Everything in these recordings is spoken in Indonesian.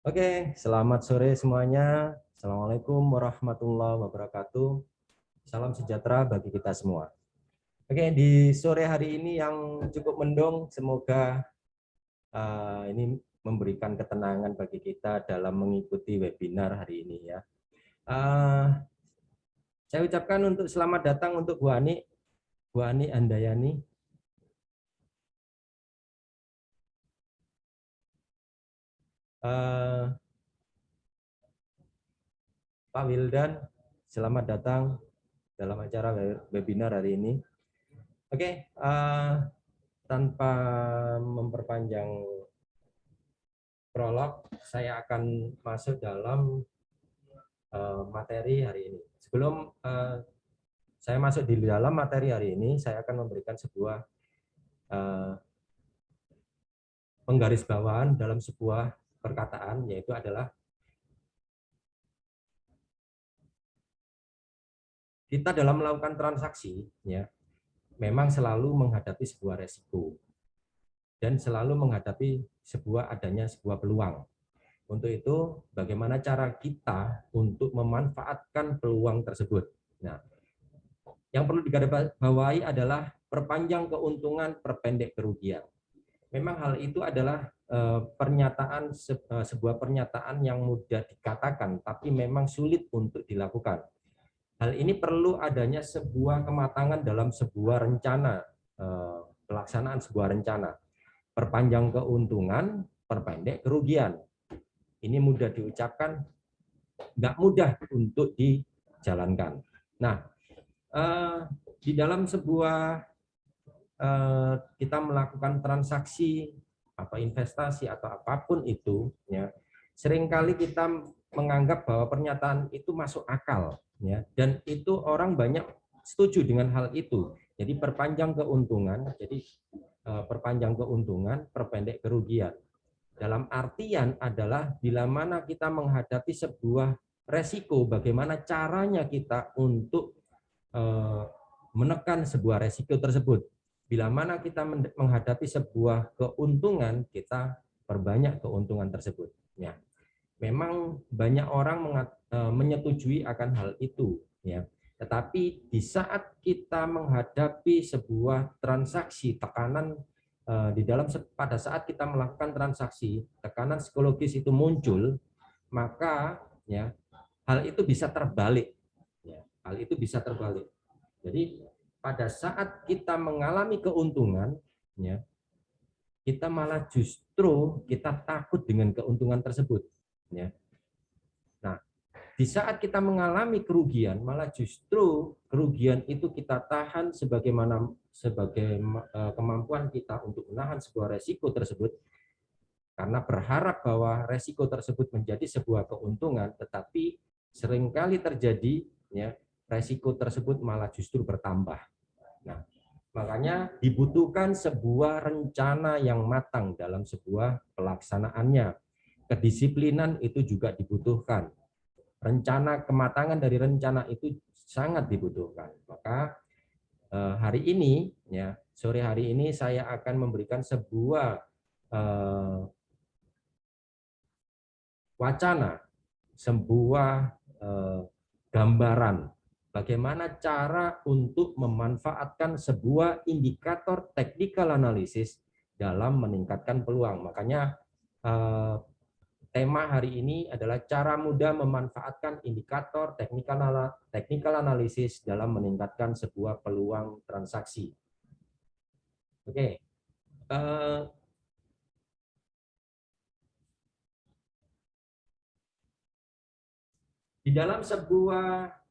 Oke, selamat sore semuanya. Assalamualaikum warahmatullahi wabarakatuh. Salam sejahtera bagi kita semua. Oke, di sore hari ini yang cukup mendung, semoga ini memberikan ketenangan bagi kita dalam mengikuti webinar hari ini ya. Saya ucapkan untuk selamat datang untuk Bu Ani Andayani. Pak Wildan, selamat datang dalam acara webinar hari ini. Oke, tanpa memperpanjang prolog, saya akan masuk dalam materi hari ini. Sebelum saya masuk di dalam materi hari ini, saya akan memberikan sebuah penggarisbawahan dalam sebuah perkataan, yaitu adalah kita dalam melakukan transaksi, ya, memang selalu menghadapi sebuah resiko dan selalu menghadapi adanya sebuah peluang. Untuk itu, bagaimana cara kita untuk memanfaatkan peluang tersebut? Nah, yang perlu digarisbawahi adalah perpanjang keuntungan, perpendek kerugian. Memang hal itu adalah sebuah pernyataan yang mudah dikatakan, tapi memang sulit untuk dilakukan. Hal ini perlu adanya sebuah kematangan dalam sebuah rencana, pelaksanaan sebuah rencana. Perpanjang keuntungan, perpendek kerugian. Ini mudah diucapkan, nggak mudah untuk dijalankan. Nah, di dalam sebuah kita melakukan transaksi atau investasi atau apapun itu, ya, seringkali kita menganggap bahwa pernyataan itu masuk akal, ya, dan itu orang banyak setuju dengan hal itu. Jadi perpanjang keuntungan, perpendek kerugian. Dalam artian adalah bila mana kita menghadapi sebuah resiko, bagaimana caranya kita untuk menekan sebuah resiko tersebut. Bila mana kita menghadapi sebuah keuntungan, kita perbanyak keuntungan tersebut. Ya, memang banyak orang menyetujui akan hal itu. Ya, tetapi di saat kita menghadapi sebuah transaksi, tekanan pada saat kita melakukan transaksi, tekanan psikologis itu muncul, maka ya hal itu bisa terbalik. Ya, hal itu bisa terbalik. Jadi pada saat kita mengalami keuntungan, ya, kita malah justru kita takut dengan keuntungan tersebut. Ya. Nah, di saat kita mengalami kerugian, malah justru kerugian itu kita tahan sebagai kemampuan kita untuk menahan sebuah resiko tersebut, karena berharap bahwa resiko tersebut menjadi sebuah keuntungan, tetapi seringkali terjadi, ya, resiko tersebut malah justru bertambah. Nah, makanya dibutuhkan sebuah rencana yang matang dalam sebuah pelaksanaannya. Kedisiplinan itu juga dibutuhkan. Kematangan dari rencana itu sangat dibutuhkan. Maka hari ini, ya, sore hari ini saya akan memberikan sebuah wacana, sebuah gambaran bagaimana cara untuk memanfaatkan sebuah indikator technical analysis dalam meningkatkan peluang. Makanya tema hari ini adalah cara mudah memanfaatkan indikator technical analysis dalam meningkatkan sebuah peluang transaksi. Oke. Di dalam sebuah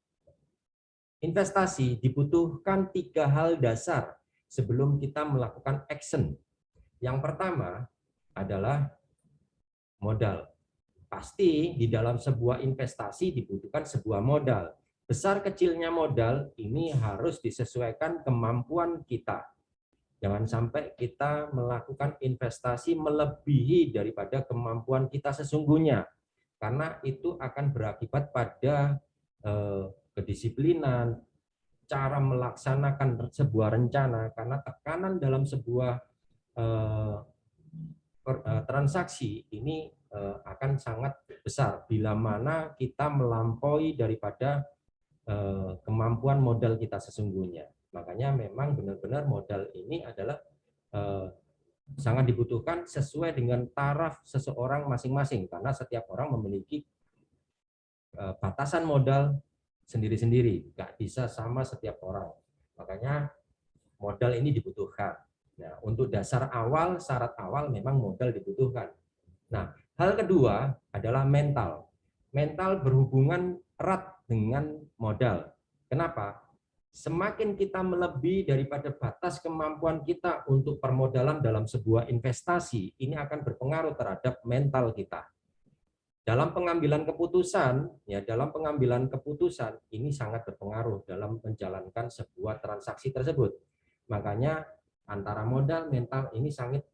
investasi dibutuhkan 3 hal dasar sebelum kita melakukan action. Yang pertama adalah modal. Pasti di dalam sebuah investasi dibutuhkan sebuah modal. Besar kecilnya modal ini harus disesuaikan kemampuan kita. Jangan sampai kita melakukan investasi melebihi daripada kemampuan kita sesungguhnya. Karena itu akan berakibat pada kedisiplinan, cara melaksanakan sebuah rencana, karena tekanan dalam sebuah transaksi ini akan sangat besar bila mana kita melampaui daripada kemampuan modal kita sesungguhnya. Makanya memang benar-benar modal ini adalah sangat dibutuhkan sesuai dengan taraf seseorang masing-masing, karena setiap orang memiliki batasan modal sendiri-sendiri, nggak bisa sama setiap orang. Makanya modal ini dibutuhkan. Nah, untuk dasar awal, syarat awal memang modal dibutuhkan. Nah, hal kedua adalah mental. Mental berhubungan erat dengan modal. Kenapa? Semakin kita melebihi daripada batas kemampuan kita untuk permodalan dalam sebuah investasi, ini akan berpengaruh terhadap mental kita. Dalam pengambilan keputusan, dalam pengambilan keputusan ini sangat berpengaruh dalam menjalankan sebuah transaksi tersebut. Makanya antara modal mental ini sangat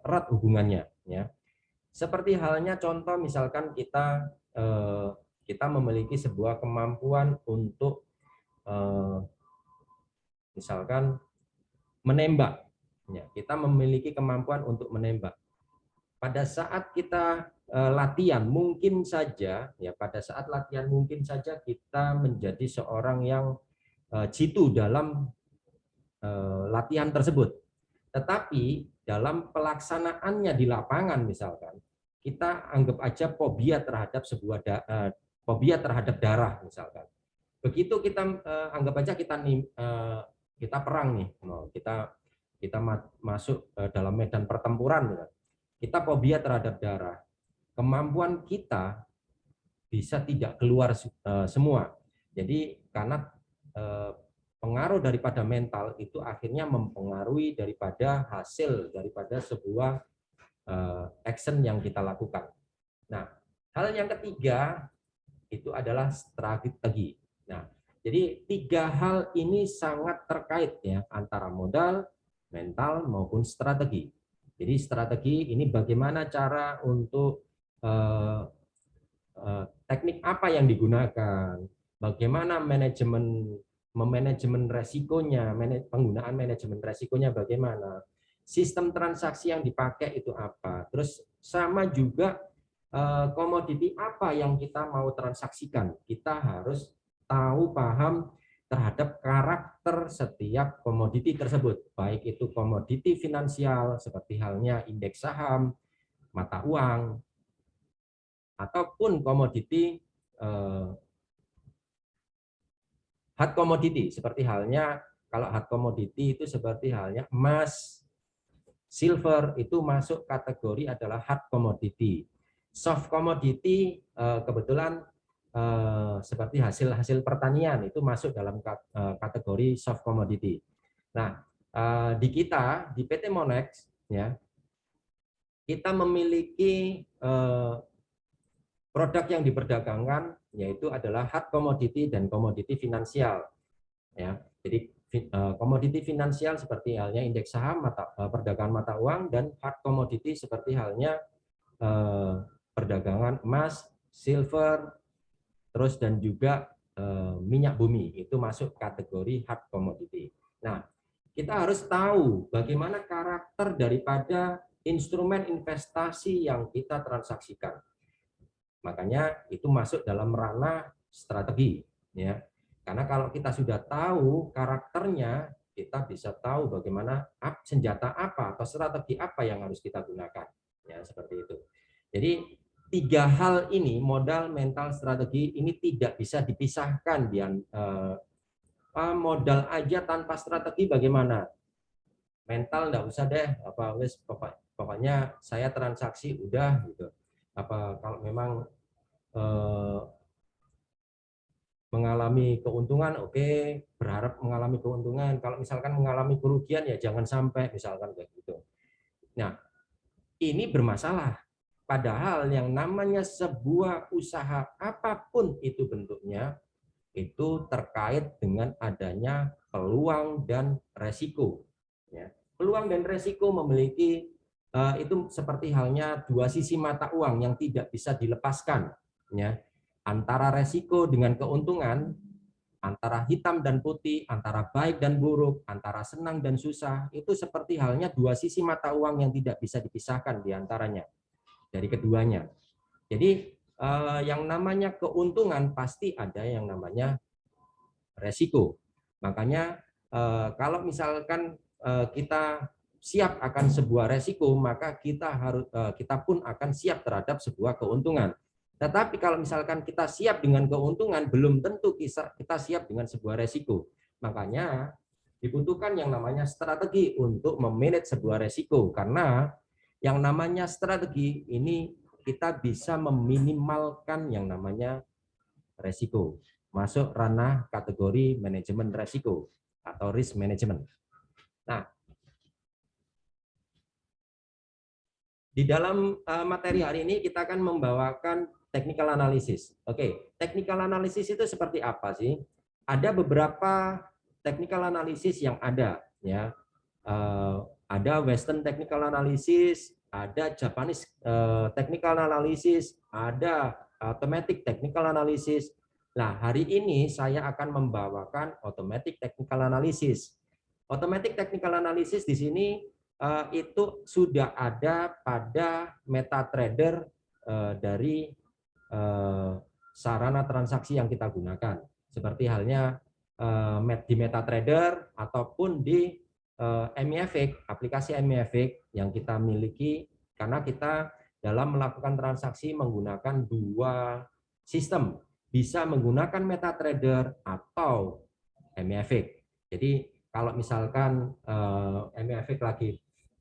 erat hubungannya. Ya. Seperti halnya contoh misalkan kita memiliki sebuah kemampuan untuk misalkan menembak. Ya, kita memiliki kemampuan untuk menembak. Pada saat kita latihan mungkin saja kita menjadi seorang yang jitu dalam latihan tersebut. Tetapi dalam pelaksanaannya di lapangan misalkan kita anggap aja fobia terhadap fobia terhadap darah misalkan. Begitu kita anggap aja kita perang nih, kita masuk dalam medan pertempuran misalkan. Kita fobia terhadap darah, kemampuan kita bisa tidak keluar semua. Jadi karena pengaruh daripada mental itu akhirnya mempengaruhi daripada hasil daripada sebuah action yang kita lakukan. Nah, hal yang ketiga itu adalah strategi. Nah, jadi tiga hal ini sangat terkait ya antara modal, mental maupun strategi. Jadi strategi ini bagaimana cara untuk teknik apa yang digunakan, bagaimana manajemen resikonya, penggunaan manajemen resikonya bagaimana, sistem transaksi yang dipakai itu apa, terus sama juga komoditi apa yang kita mau transaksikan. Kita harus tahu paham terhadap karakter setiap komoditi tersebut, baik itu komoditi finansial seperti halnya indeks saham, mata uang, ataupun komoditi hard commodity seperti halnya kalau hard commodity itu seperti halnya emas, silver itu masuk kategori adalah hard commodity. Soft commodity kebetulan seperti hasil pertanian itu masuk dalam kategori soft commodity. Nah, di PT Monex ya, kita memiliki produk yang diperdagangkan yaitu adalah hard commodity dan komoditi finansial. Ya, jadi komoditi finansial seperti halnya indeks saham, perdagangan mata uang, dan hard commodity seperti halnya perdagangan emas, silver, terus dan juga minyak bumi itu masuk kategori hard commodity. Nah, kita harus tahu bagaimana karakter daripada instrumen investasi yang kita transaksikan. Makanya itu masuk dalam ranah strategi, ya. Karena kalau kita sudah tahu karakternya, kita bisa tahu bagaimana senjata apa atau strategi apa yang harus kita gunakan, ya seperti itu. Jadi tiga hal ini, modal, mental, strategi, ini tidak bisa dipisahkan. Modal aja tanpa strategi bagaimana? Mental enggak usah deh, pokoknya saya transaksi udah gitu. Kalau memang mengalami keuntungan, oke, berharap mengalami keuntungan. Kalau misalkan mengalami kerugian ya jangan sampai misalkan kayak gitu. Nah, ini bermasalah. Padahal yang namanya sebuah usaha apapun itu bentuknya, itu terkait dengan adanya peluang dan resiko. Ya. Peluang dan resiko memiliki itu seperti halnya dua sisi mata uang yang tidak bisa dilepaskan. Ya. Antara resiko dengan keuntungan antara hitam dan putih, antara baik dan buruk, antara senang dan susah, itu seperti halnya dua sisi mata uang yang tidak bisa dipisahkan di antaranya dari keduanya. Jadi yang namanya keuntungan pasti ada yang namanya resiko. Makanya kalau misalkan kita siap akan sebuah resiko, maka kita pun akan siap terhadap sebuah keuntungan. Tetapi kalau misalkan kita siap dengan keuntungan, belum tentu kita siap dengan sebuah resiko. Makanya dibutuhkan yang namanya strategi untuk memanage sebuah resiko. Karena yang namanya strategi ini kita bisa meminimalkan yang namanya resiko. Masuk ranah kategori manajemen resiko atau risk management. Nah, di dalam materi hari ini kita akan membawakan technical analysis. Oke, technical analysis itu seperti apa sih? Ada beberapa technical analysis yang ada, ya. Ada Western technical analysis, ada Japanese technical analysis, ada automatic technical analysis. Nah, hari ini saya akan membawakan automatic technical analysis. Automatic technical analysis di sini itu sudah ada pada MetaTrader dari sarana transaksi yang kita gunakan, seperti halnya di MetaTrader ataupun di MEFX, aplikasi MEFX yang kita miliki, karena kita dalam melakukan transaksi menggunakan dua sistem, bisa menggunakan MetaTrader atau MEFX. Jadi kalau misalkan MEFX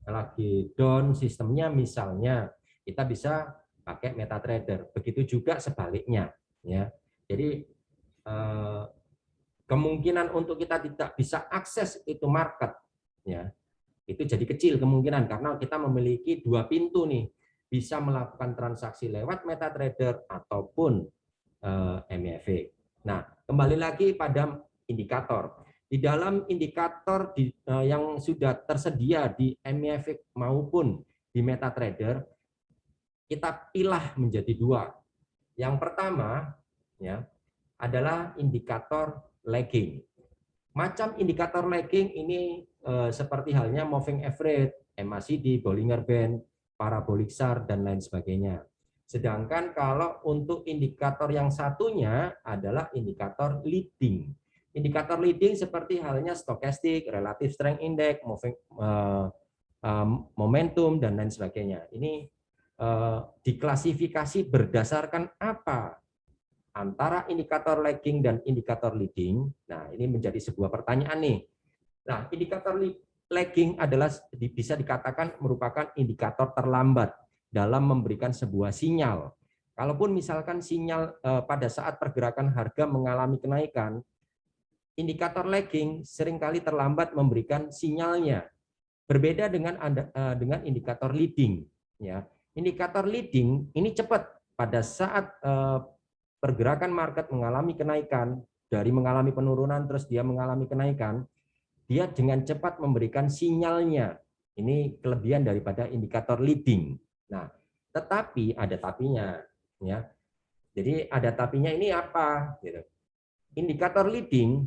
lagi down sistemnya, misalnya kita bisa pakai MetaTrader. Begitu juga sebaliknya, ya. Jadi kemungkinan untuk kita tidak bisa akses itu market, ya, itu jadi kecil kemungkinan karena kita memiliki dua pintu nih, bisa melakukan transaksi lewat MetaTrader ataupun MEFX. Nah, kembali lagi pada indikator. Di dalam indikator yang sudah tersedia di MEFX maupun di MetaTrader, kita pilah menjadi dua. Yang pertama, ya, adalah indikator lagging. Macam indikator lagging ini seperti halnya moving average, MACD, Bollinger Band, parabolic SAR, dan lain sebagainya. Sedangkan kalau untuk indikator yang satunya adalah indikator leading. Indikator leading seperti halnya stokastik, relative strength index, moving momentum, dan lain sebagainya. Ini diklasifikasi berdasarkan apa antara indikator lagging dan indikator leading. Nah, ini menjadi sebuah pertanyaan nih. Nah, indikator lagging adalah bisa dikatakan merupakan indikator terlambat dalam memberikan sebuah sinyal. Kalaupun misalkan sinyal pada saat pergerakan harga mengalami kenaikan, indikator lagging seringkali terlambat memberikan sinyalnya. Berbeda dengan indikator leading, ya. Indikator leading ini cepat pada saat pergerakan market mengalami kenaikan, dari mengalami penurunan terus dia mengalami kenaikan, dia dengan cepat memberikan sinyalnya. Ini kelebihan daripada indikator leading. Nah, tetapi ada tapinya, ya. Jadi ada tapinya ini apa? Indikator leading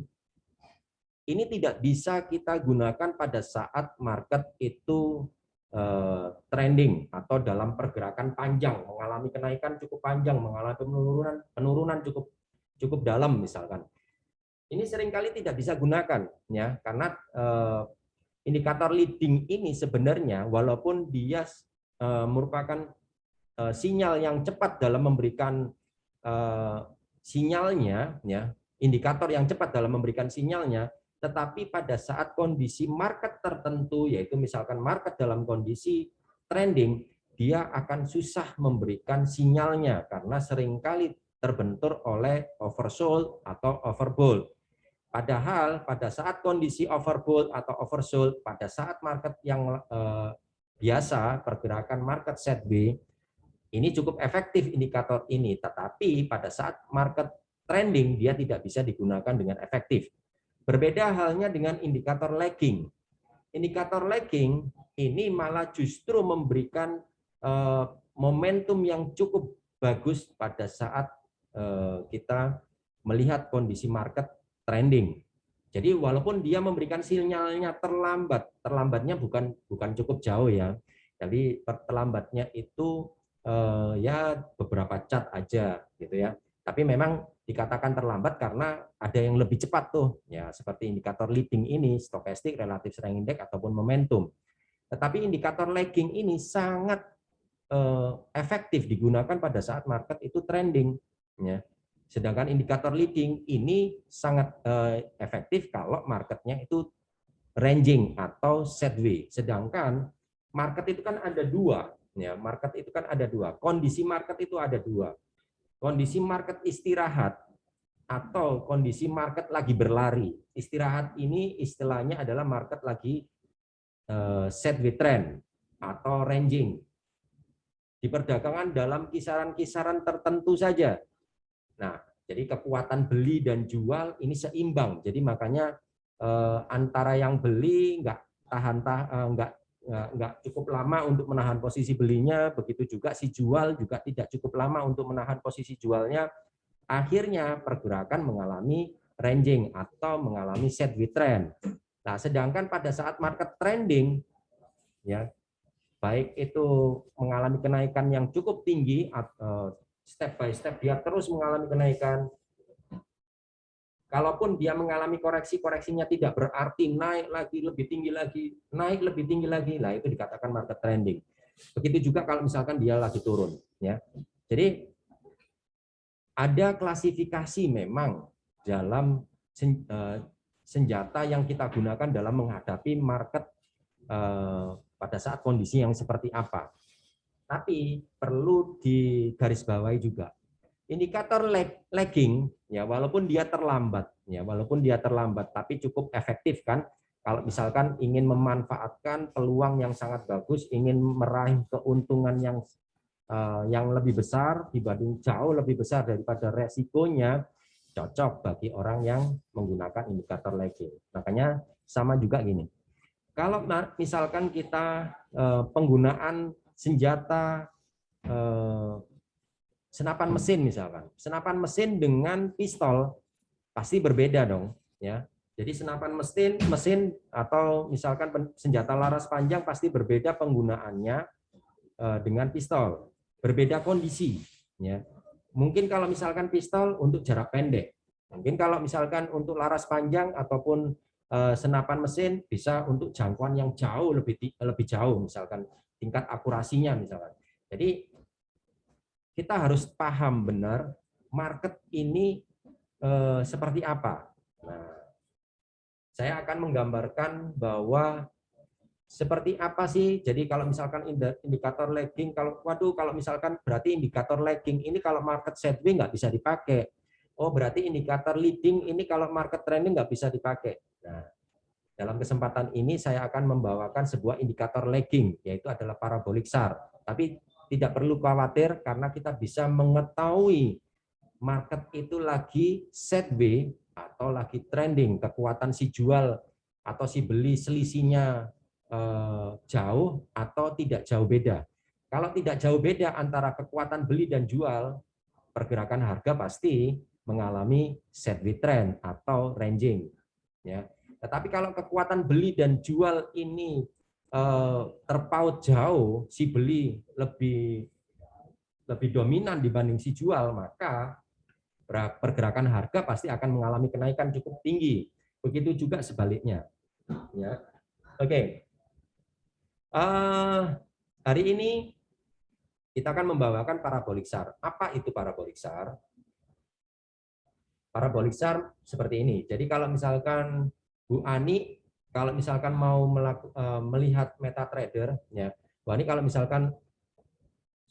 ini tidak bisa kita gunakan pada saat market itu trending atau dalam pergerakan panjang, mengalami kenaikan cukup panjang, mengalami penurunan cukup dalam misalkan. Ini seringkali tidak bisa gunakan, ya, karena indikator leading ini sebenarnya walaupun dia merupakan sinyal yang cepat dalam memberikan sinyalnya, ya, indikator yang cepat dalam memberikan sinyalnya, tetapi pada saat kondisi market tertentu, yaitu misalkan market dalam kondisi trending, dia akan susah memberikan sinyalnya karena seringkali terbentur oleh oversold atau overbought. Padahal pada saat kondisi overbought atau oversold, pada saat market yang biasa, pergerakan market set B, ini cukup efektif indikator ini, tetapi pada saat market trending dia tidak bisa digunakan dengan efektif. Berbeda halnya dengan indikator lagging. Indikator lagging ini malah justru memberikan momentum yang cukup bagus pada saat kita melihat kondisi market trending. Jadi walaupun dia memberikan sinyalnya terlambatnya bukan cukup jauh ya. Jadi terlambatnya itu ya beberapa cat aja gitu ya. Tapi memang dikatakan terlambat karena ada yang lebih cepat tuh ya, seperti indikator leading ini, stokastik, relative strength index ataupun momentum. Tetapi indikator lagging ini sangat efektif digunakan pada saat market itu trending ya. Sedangkan indikator leading ini sangat efektif kalau marketnya itu ranging atau sideways. Sedangkan market itu kan ada dua, ya. Market itu kan ada dua. Kondisi market itu ada dua. Kondisi market istirahat atau kondisi market lagi berlari. Istirahat ini istilahnya adalah market lagi sideways trend atau ranging. Di perdagangan dalam kisaran-kisaran tertentu saja. Nah, jadi kekuatan beli dan jual ini seimbang. Jadi makanya antara yang beli nggak cukup lama untuk menahan posisi belinya, begitu juga si jual juga tidak cukup lama untuk menahan posisi jualnya. Akhirnya pergerakan mengalami ranging atau mengalami sideways trend. Nah, sedangkan pada saat market trending, ya baik itu mengalami kenaikan yang cukup tinggi, step by step dia terus mengalami kenaikan. Kalaupun dia mengalami koreksi, koreksinya tidak berarti naik lagi lebih tinggi lagi, naik lebih tinggi lagi, lah itu dikatakan market trending. Begitu juga kalau misalkan dia lagi turun, ya. Jadi ada klasifikasi memang dalam senjata yang kita gunakan dalam menghadapi market pada saat kondisi yang seperti apa. Tapi perlu digarisbawahi juga. Indikator lagging, ya walaupun dia terlambat, tapi cukup efektif kan. Kalau misalkan ingin memanfaatkan peluang yang sangat bagus, ingin meraih keuntungan yang lebih besar dibanding jauh lebih besar daripada resikonya, cocok bagi orang yang menggunakan indikator lagging. Makanya sama juga gini. Kalau misalkan kita penggunaan senjata senapan mesin misalkan, senapan mesin dengan pistol pasti berbeda dong, ya. Jadi senapan mesin atau misalkan senjata laras panjang pasti berbeda penggunaannya dengan pistol, berbeda kondisi, ya. Mungkin kalau misalkan pistol untuk jarak pendek, mungkin kalau misalkan untuk laras panjang ataupun senapan mesin bisa untuk jangkauan yang jauh lebih jauh, misalkan tingkat akurasinya misalkan. Jadi kita harus paham benar market ini seperti apa. Nah, saya akan menggambarkan bahwa seperti apa sih. Jadi kalau misalkan indikator lagging, kalau misalkan berarti indikator lagging ini kalau market sideways nggak bisa dipakai. Oh, berarti indikator leading ini kalau market trending nggak bisa dipakai. Nah, dalam kesempatan ini saya akan membawakan sebuah indikator lagging, yaitu adalah parabolic SAR. Tapi tidak perlu khawatir karena kita bisa mengetahui market itu lagi sideways atau lagi trending, kekuatan si jual atau si beli selisihnya jauh atau tidak jauh beda. Kalau tidak jauh beda antara kekuatan beli dan jual, pergerakan harga pasti mengalami sideways trend atau ranging, ya. Tetapi kalau kekuatan beli dan jual ini terpaut jauh, si beli lebih dominan dibanding si jual, maka pergerakan harga pasti akan mengalami kenaikan cukup tinggi. Begitu juga sebaliknya. Ya. Oke. Hari ini kita akan membawakan parabolic SAR. Apa itu parabolic SAR? Parabolic SAR seperti ini. Jadi kalau misalkan Bu Ani, kalau misalkan mau melihat MetaTrader, ya, Bu Ani kalau misalkan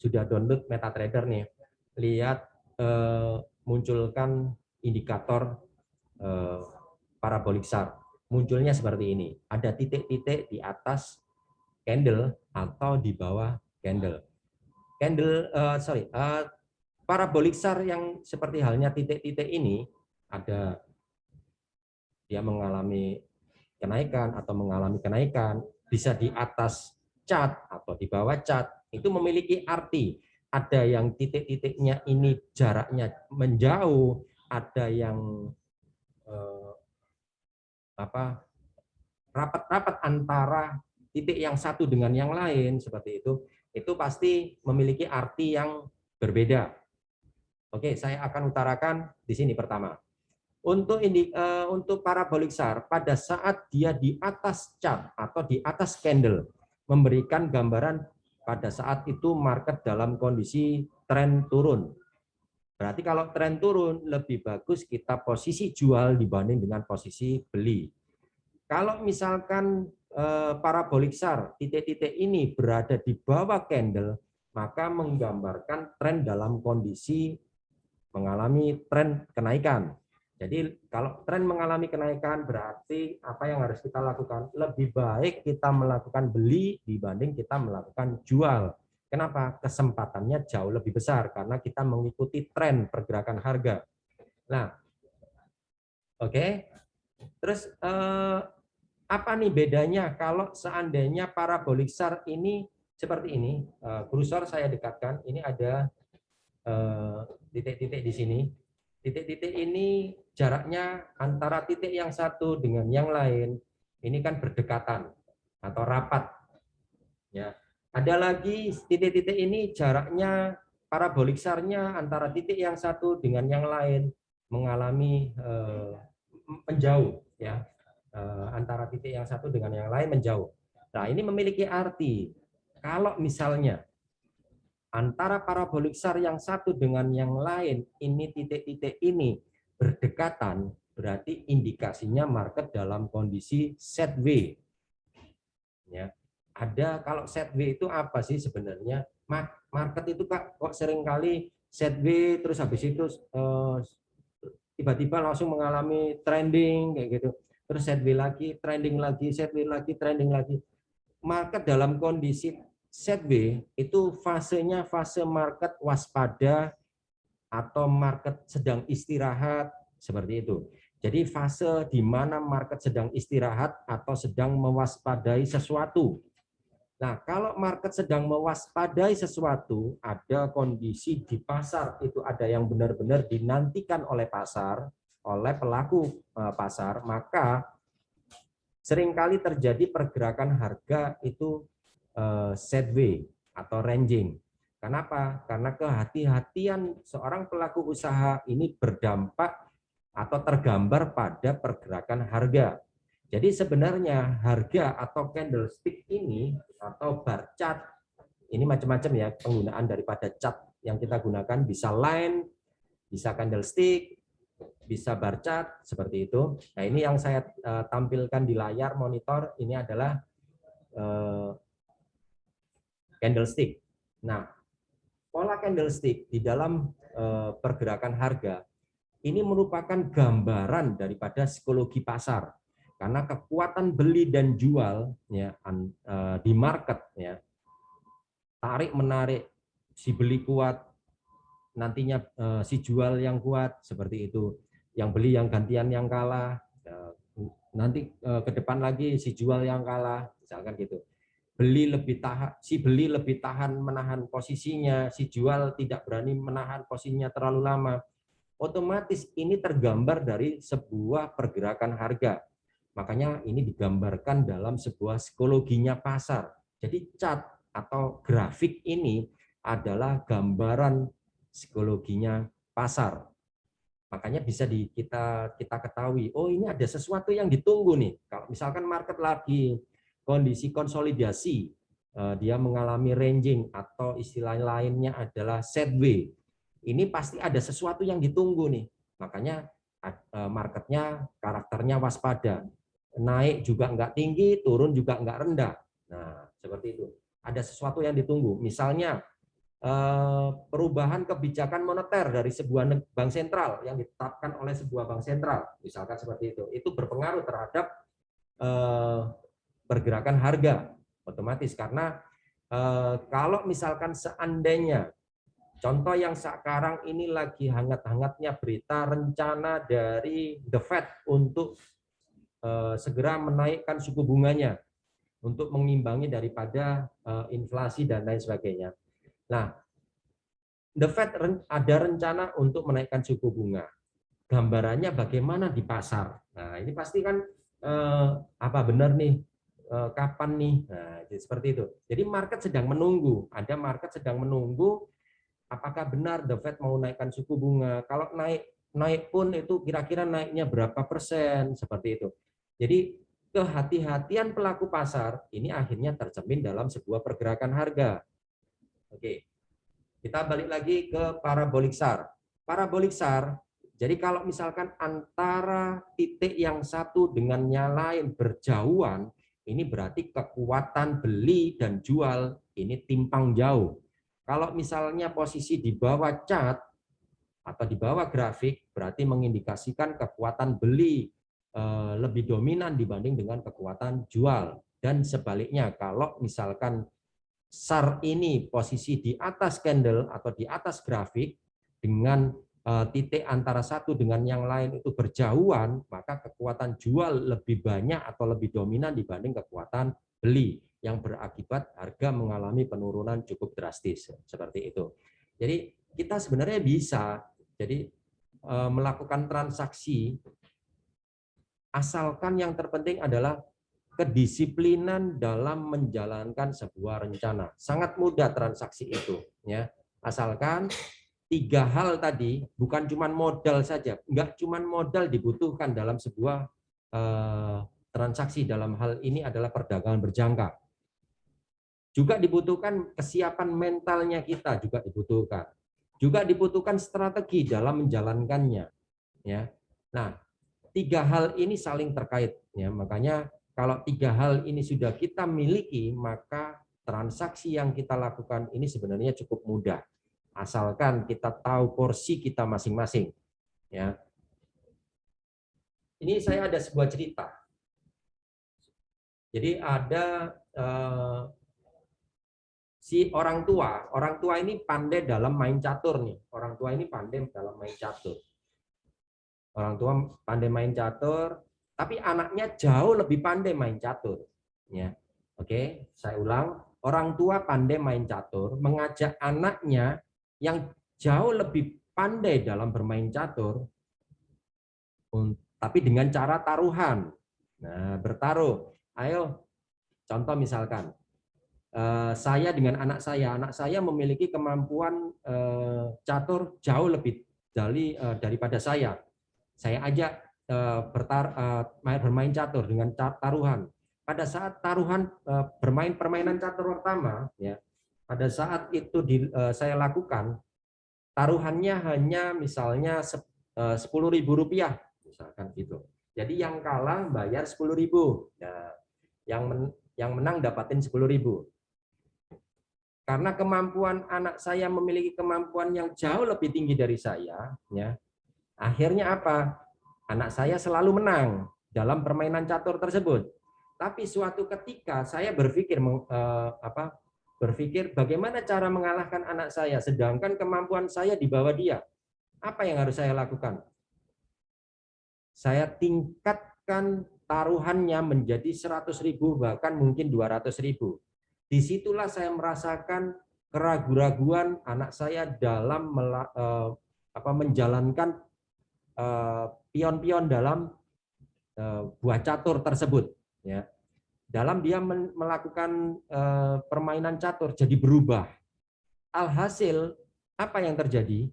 sudah download MetaTrader nih, lihat munculkan indikator parabolic SAR. Munculnya seperti ini. Ada titik-titik di atas candle atau di bawah candle. Parabolic SAR yang seperti halnya titik-titik ini, ada dia mengalami kenaikan atau mengalami kenaikan, bisa di atas chart atau di bawah chart, itu memiliki arti. Ada yang titik-titiknya ini jaraknya menjauh, ada yang apa rapat-rapat antara titik yang satu dengan yang lain seperti itu pasti memiliki arti yang berbeda. Oke, saya akan utarakan di sini pertama. Untuk parabolik SAR, pada saat dia di atas chart atau di atas candle, memberikan gambaran pada saat itu market dalam kondisi tren turun. Berarti kalau tren turun, lebih bagus kita posisi jual dibanding dengan posisi beli. Kalau misalkan parabolik SAR, titik-titik ini berada di bawah candle, maka menggambarkan tren dalam kondisi mengalami tren kenaikan. Jadi kalau tren mengalami kenaikan berarti apa yang harus kita lakukan? Lebih baik kita melakukan beli dibanding kita melakukan jual. Kenapa? Kesempatannya jauh lebih besar karena kita mengikuti tren pergerakan harga. Nah, oke. Terus apa nih bedanya kalau seandainya parabolik SAR ini seperti ini? Kursor saya dekatkan, ini ada titik-titik di sini. Titik-titik ini jaraknya antara titik yang satu dengan yang lain ini kan berdekatan atau rapat. Ya, ada lagi titik-titik ini jaraknya parabolik SAR-nya antara titik yang satu dengan yang lain mengalami menjauh, ya, antara titik yang satu dengan yang lain menjauh. Nah, ini memiliki arti kalau misalnya antara parabolik SAR yang satu dengan yang lain, ini titik-titik ini berdekatan, berarti indikasinya market dalam kondisi sideways. Ya. Ada kalau sideways itu apa sih sebenarnya? Market itu kok seringkali sideways terus habis itu tiba-tiba langsung mengalami trending kayak gitu. Terus sideways lagi, trending lagi, sideways lagi, trending lagi. Market dalam kondisi sideways itu fasenya fase market waspada atau market sedang istirahat seperti itu. Jadi fase di mana market sedang istirahat atau sedang mewaspadai sesuatu. Nah, kalau market sedang mewaspadai sesuatu, ada kondisi di pasar itu ada yang benar-benar dinantikan oleh pasar, oleh pelaku pasar, maka seringkali terjadi pergerakan harga itu sideways atau ranging. Kenapa? Karena kehati-hatian seorang pelaku usaha ini berdampak atau tergambar pada pergerakan harga. Jadi sebenarnya harga atau candlestick ini atau bar chart ini macam-macam ya penggunaan daripada chart yang kita gunakan, bisa line, bisa candlestick, bisa bar chart seperti itu. Nah, ini yang saya tampilkan di layar monitor ini adalah candlestick. Nah, pola candlestick di dalam pergerakan harga ini merupakan gambaran daripada psikologi pasar. Karena kekuatan beli dan jual ya di market ya, tarik menarik, si beli kuat, nantinya si jual yang kuat seperti itu. Yang beli yang gantian yang kalah, nanti ke depan lagi si jual yang kalah, misalkan gitu. Si beli lebih tahan menahan posisinya, si jual tidak berani menahan posisinya terlalu lama. Otomatis ini tergambar dari sebuah pergerakan harga. Makanya ini digambarkan dalam sebuah psikologinya pasar. Jadi chart atau grafik ini adalah gambaran psikologinya pasar. Makanya bisa kita ketahui, oh ini ada sesuatu yang ditunggu nih. Kalau misalkan market lagi kondisi konsolidasi, dia mengalami ranging atau istilah lainnya adalah sideways. Ini pasti ada sesuatu yang ditunggu nih. Makanya marketnya karakternya waspada. Naik juga nggak tinggi, turun juga nggak rendah. Nah, seperti itu. Ada sesuatu yang ditunggu. Misalnya perubahan kebijakan moneter dari sebuah bank sentral yang ditetapkan oleh sebuah bank sentral, misalkan seperti itu berpengaruh terhadap pergerakan harga otomatis karena kalau misalkan seandainya contoh yang sekarang ini lagi hangat-hangatnya berita rencana dari The Fed untuk segera menaikkan suku bunganya untuk mengimbangi daripada inflasi dan lain sebagainya. Nah, The Fed ada rencana untuk menaikkan suku bunga. Gambarannya bagaimana di pasar? Nah, ini pasti kan apa benar nih, kapan nih. Nah, jadi seperti itu. Jadi market sedang menunggu, ada market sedang menunggu apakah benar The Fed mau naikkan suku bunga. Kalau naik pun itu kira-kira naiknya berapa persen, seperti itu. Jadi kehati-hatian pelaku pasar ini akhirnya tercermin dalam sebuah pergerakan harga. Oke, kita balik lagi ke parabolik SAR. Parabolik SAR, jadi kalau misalkan antara titik yang satu dengan yang lain berjauhan, ini berarti kekuatan beli dan jual ini timpang jauh. Kalau misalnya posisi di bawah chart atau di bawah grafik, berarti mengindikasikan kekuatan beli lebih dominan dibanding dengan kekuatan jual. Dan sebaliknya, kalau misalkan SAR ini posisi di atas candle atau di atas grafik dengan titik antara satu dengan yang lain itu berjauhan, maka kekuatan jual lebih banyak atau lebih dominan dibanding kekuatan beli yang berakibat harga mengalami penurunan cukup drastis seperti itu. Jadi kita sebenarnya bisa melakukan transaksi asalkan yang terpenting adalah kedisiplinan dalam menjalankan sebuah rencana. Sangat mudah transaksi itu, ya. Asalkan 3 hal tadi, bukan cuma modal saja, enggak cuma modal dibutuhkan dalam sebuah transaksi. Dalam hal ini adalah perdagangan berjangka. Juga dibutuhkan kesiapan mentalnya kita, juga dibutuhkan. Juga dibutuhkan strategi dalam menjalankannya, ya. Nah, 3 hal ini saling terkait, ya. Makanya kalau 3 hal ini sudah kita miliki, maka transaksi yang kita lakukan ini sebenarnya cukup mudah. Asalkan kita tahu porsi kita masing-masing. Ya. Ini saya ada sebuah cerita. Jadi ada si orang tua ini pandai dalam main catur nih. Orang tua ini pandai dalam main catur. Orang tua pandai main catur, tapi anaknya jauh lebih pandai main catur. Ya. Oke, saya ulang. Orang tua pandai main catur, mengajak anaknya yang jauh lebih pandai dalam bermain catur, tapi dengan cara taruhan. Nah, bertaruh. Ayo, contoh misalkan, saya dengan anak saya memiliki kemampuan catur jauh lebih daripada saya. Saya ajak bermain catur dengan taruhan. Pada saat taruhan bermain permainan catur pertama, ya, pada saat itu saya lakukan, taruhannya hanya misalnya Rp10.000, misalkan gitu. Jadi yang kalah bayar 10.000, nah, yang menang dapatin 10.000. Karena kemampuan anak saya memiliki kemampuan yang jauh lebih tinggi dari saya, ya, akhirnya apa? Anak saya selalu menang dalam permainan catur tersebut. Tapi suatu ketika saya berpikir bagaimana cara mengalahkan anak saya, sedangkan kemampuan saya di bawah dia. Apa yang harus saya lakukan? Saya tingkatkan taruhannya menjadi 100.000, bahkan mungkin 200.000. Disitulah saya merasakan keraguan-raguan anak saya dalam menjalankan pion-pion dalam buah catur tersebut. Ya. Dalam dia melakukan permainan catur jadi berubah. Alhasil apa yang terjadi?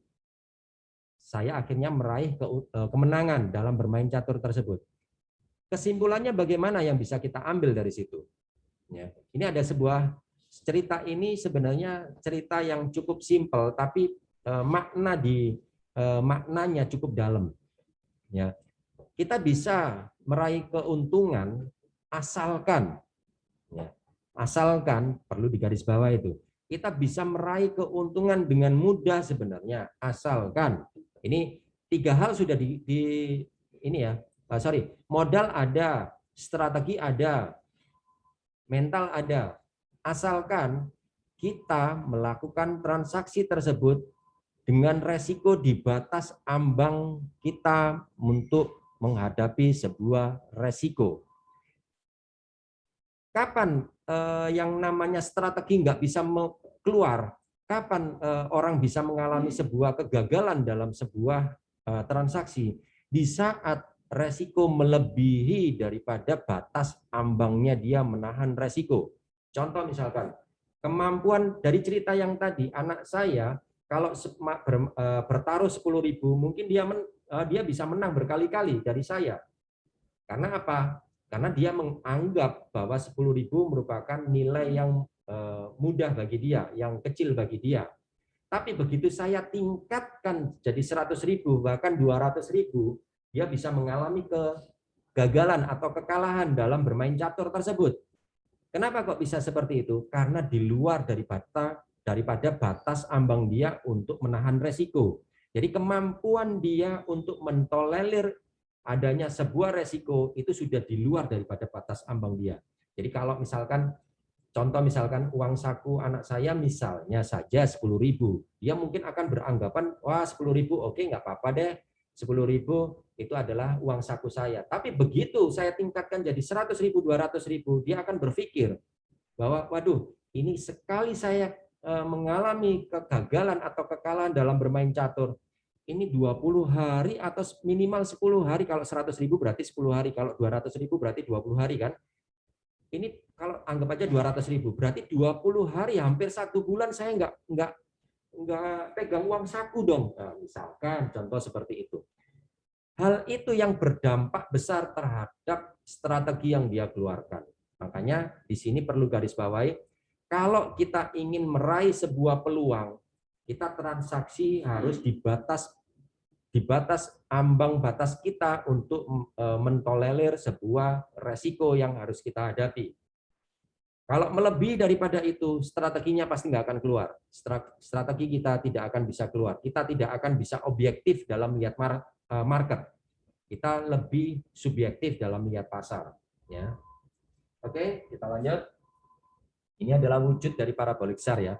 Saya akhirnya meraih kemenangan dalam bermain catur tersebut. Kesimpulannya bagaimana yang bisa kita ambil dari situ? Ya. Ini ada sebuah cerita, ini sebenarnya cerita yang cukup simpel, tapi maknanya cukup dalam. Ya. Kita bisa meraih keuntungan asalkan, ya, asalkan perlu digarisbawahi itu, kita bisa meraih keuntungan dengan mudah sebenarnya, asalkan ini 3 hal sudah ini ya, modal ada, strategi ada, mental ada, asalkan kita melakukan transaksi tersebut dengan resiko di batas ambang kita untuk menghadapi sebuah resiko. Kapan yang namanya strategi nggak bisa keluar? Kapan orang bisa mengalami sebuah kegagalan dalam sebuah transaksi? Di saat resiko melebihi daripada batas ambangnya dia menahan resiko. Contoh misalkan, kemampuan dari cerita yang tadi, anak saya kalau bertaruh 10.000, mungkin dia bisa menang berkali-kali dari saya. Karena apa? Karena dia menganggap bahwa 10.000 merupakan nilai yang mudah bagi dia, yang kecil bagi dia. Tapi begitu saya tingkatkan jadi 100.000, bahkan 200.000, dia bisa mengalami kegagalan atau kekalahan dalam bermain catur tersebut. Kenapa kok bisa seperti itu? Karena di luar daripada batas ambang dia untuk menahan resiko. Jadi kemampuan dia untuk mentolerir adanya sebuah resiko itu sudah di luar daripada batas ambang dia. Jadi kalau misalkan contoh misalkan uang saku anak saya misalnya saja 10.000, dia mungkin akan beranggapan wah 10.000 oke nggak apa-apa deh, 10.000 itu adalah uang saku saya. Tapi begitu saya tingkatkan jadi 100.000, 200.000, dia akan berpikir bahwa waduh ini sekali saya mengalami kegagalan atau kekalahan dalam bermain catur, ini 20 hari atau minimal 10 hari, kalau 100.000 berarti 10 hari, kalau 200.000 berarti 20 hari kan. Ini kalau anggap aja 200.000, berarti 20 hari, hampir 1 bulan saya nggak pegang uang saku dong. Nah, misalkan contoh seperti itu. Hal itu yang berdampak besar terhadap strategi yang dia keluarkan. Makanya di sini perlu garis bawahi, kalau kita ingin meraih sebuah peluang, kita transaksi harus di batas ambang batas kita untuk mentolerir sebuah resiko yang harus kita hadapi. Kalau melebihi daripada itu, strateginya pasti nggak akan keluar. Strategi kita tidak akan bisa keluar. Kita tidak akan bisa objektif dalam melihat market. Kita lebih subjektif dalam melihat pasar. Ya. Oke, kita lanjut. Ini adalah wujud dari parabolic SAR ya.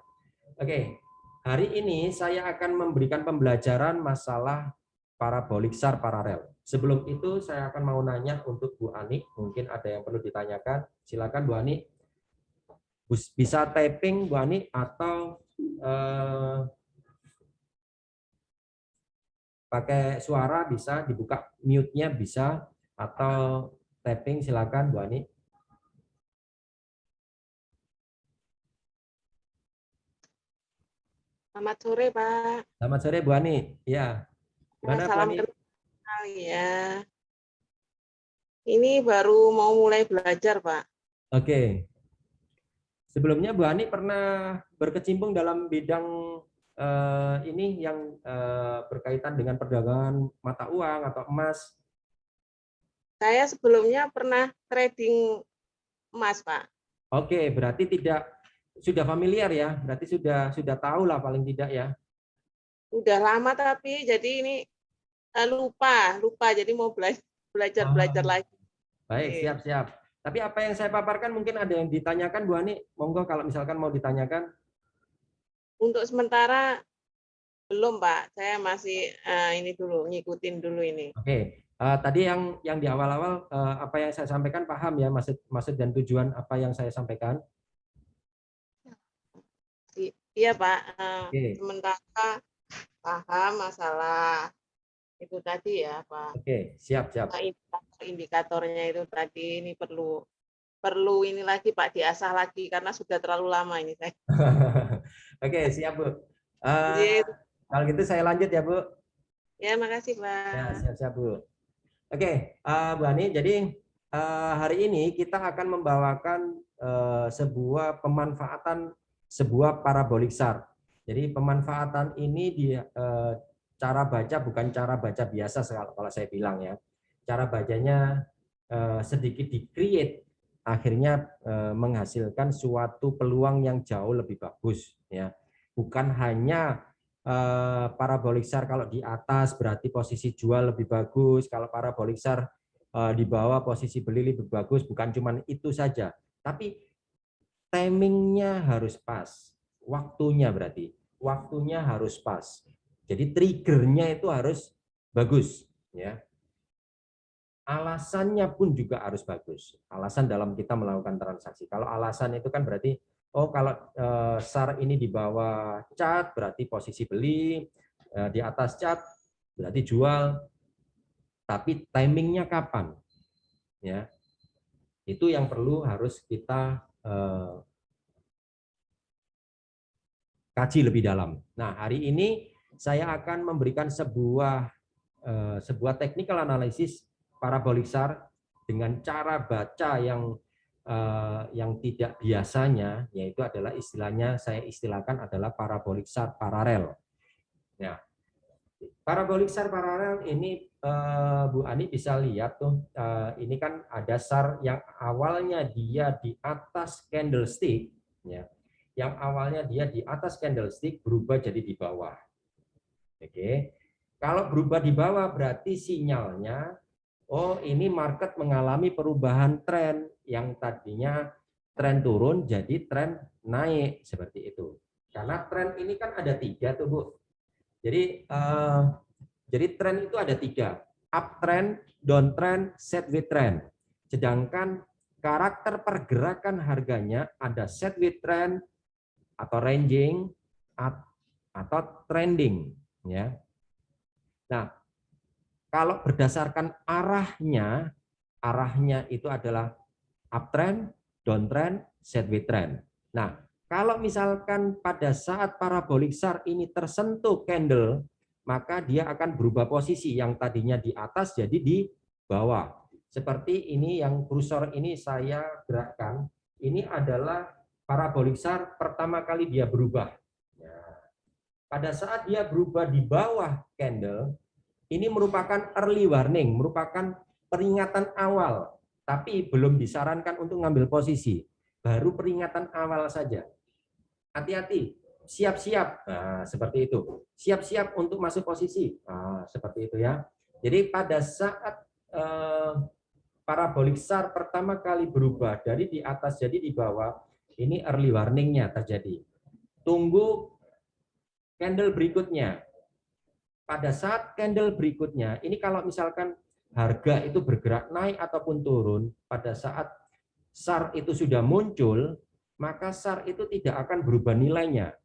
Oke, hari ini saya akan memberikan pembelajaran masalah parabolic SAR paralel. Sebelum itu saya akan mau nanya untuk Bu Ani, mungkin ada yang perlu ditanyakan. Silakan Bu Ani. Bisa typing Bu Ani atau pakai suara bisa, dibuka mute-nya bisa, atau typing silakan Bu Ani. Selamat sore, Pak. Selamat sore Bu Ani. Ya, gimana Bu Salam Ani? kenal ya. Ini baru mau mulai belajar, Pak. Oke. Sebelumnya Bu Ani pernah berkecimpung dalam bidang ini yang berkaitan dengan perdagangan mata uang atau emas. Saya sebelumnya pernah trading emas, Pak. Oke, berarti sudah familiar ya. Berarti sudah tahu lah paling tidak ya. Udah lama tapi jadi ini lupa. Jadi mau belajar Oh, lagi. baik, siap-siap. Tapi apa yang saya paparkan mungkin ada yang ditanyakan Bu Ani. Monggo kalau misalkan mau ditanyakan. Untuk sementara belum, Pak. Saya masih ini dulu, ngikutin dulu ini. Oke. Tadi yang di awal-awal apa yang saya sampaikan paham ya, maksud dan tujuan apa yang saya sampaikan? Iya, Pak. Oke. Sementara paham masalah itu tadi ya, Pak. Oke, siap-siap. Indikatornya itu tadi ini perlu ini lagi Pak, diasah lagi karena sudah terlalu lama ini saya. Oke, siap Bu. Gitu. Kalau gitu saya lanjut ya Bu. Ya, makasih Ya, Pak. siap-siap Bu. Oke, Bu Ani, jadi hari ini kita akan membawakan sebuah pemanfaatan sebuah parabolic SAR. Jadi pemanfaatan ini cara baca bukan cara baca biasa kalau saya bilang ya. Cara bacanya sedikit di-create, akhirnya menghasilkan suatu peluang yang jauh lebih bagus ya. Bukan hanya parabolic SAR kalau di atas berarti posisi jual lebih bagus, kalau parabolic SAR di bawah posisi beli lebih bagus, bukan cuma itu saja, tapi timingnya harus pas, waktunya harus pas, jadi triggernya itu harus bagus ya, alasannya pun juga harus bagus, alasan dalam kita melakukan transaksi. Kalau alasan itu kan berarti oh kalau SAR ini di bawah cat berarti posisi beli, di atas cat berarti jual. tapi timingnya kapan? Ya, itu yang perlu harus kita kaji lebih dalam. Nah, hari ini saya akan memberikan sebuah technical analysis parabolic SAR dengan cara baca yang tidak biasanya, yaitu adalah istilahnya saya istilahkan adalah parabolic SAR paralel. Nah, parabolic SAR paralel ini Bu Ani bisa lihat tuh, ini kan ada SAR yang awalnya dia di atas candlestick, ya, yang awalnya dia di atas candlestick berubah jadi di bawah. Oke, kalau berubah di bawah berarti sinyalnya, oh ini market mengalami perubahan tren yang tadinya tren turun jadi tren naik seperti itu. Karena tren ini kan ada 3 tuh Bu. Jadi tren itu ada 3, uptrend, downtrend, sideways trend. Sedangkan karakter pergerakan harganya ada sideways trend atau ranging atau trending, ya. Nah, kalau berdasarkan arahnya itu adalah uptrend, downtrend, sideways trend. Nah, kalau misalkan pada saat parabolic SAR ini tersentuh candle, maka dia akan berubah posisi yang tadinya di atas jadi di bawah. Seperti ini yang kursor ini saya gerakkan, ini adalah parabolic SAR pertama kali dia berubah. Nah, pada saat dia berubah di bawah candle, ini merupakan early warning, merupakan peringatan awal, tapi belum disarankan untuk ngambil posisi. Baru peringatan awal saja. Hati-hati, siap-siap. Nah, seperti itu. Siap-siap untuk masuk posisi. Nah, seperti itu ya. Jadi pada saat parabolic SAR pertama kali berubah dari di atas jadi di bawah, ini early warning-nya terjadi. Tunggu candle berikutnya. Pada saat candle berikutnya, ini kalau misalkan harga itu bergerak naik ataupun turun, pada saat SAR itu sudah muncul, maka SAR itu tidak akan berubah nilainya.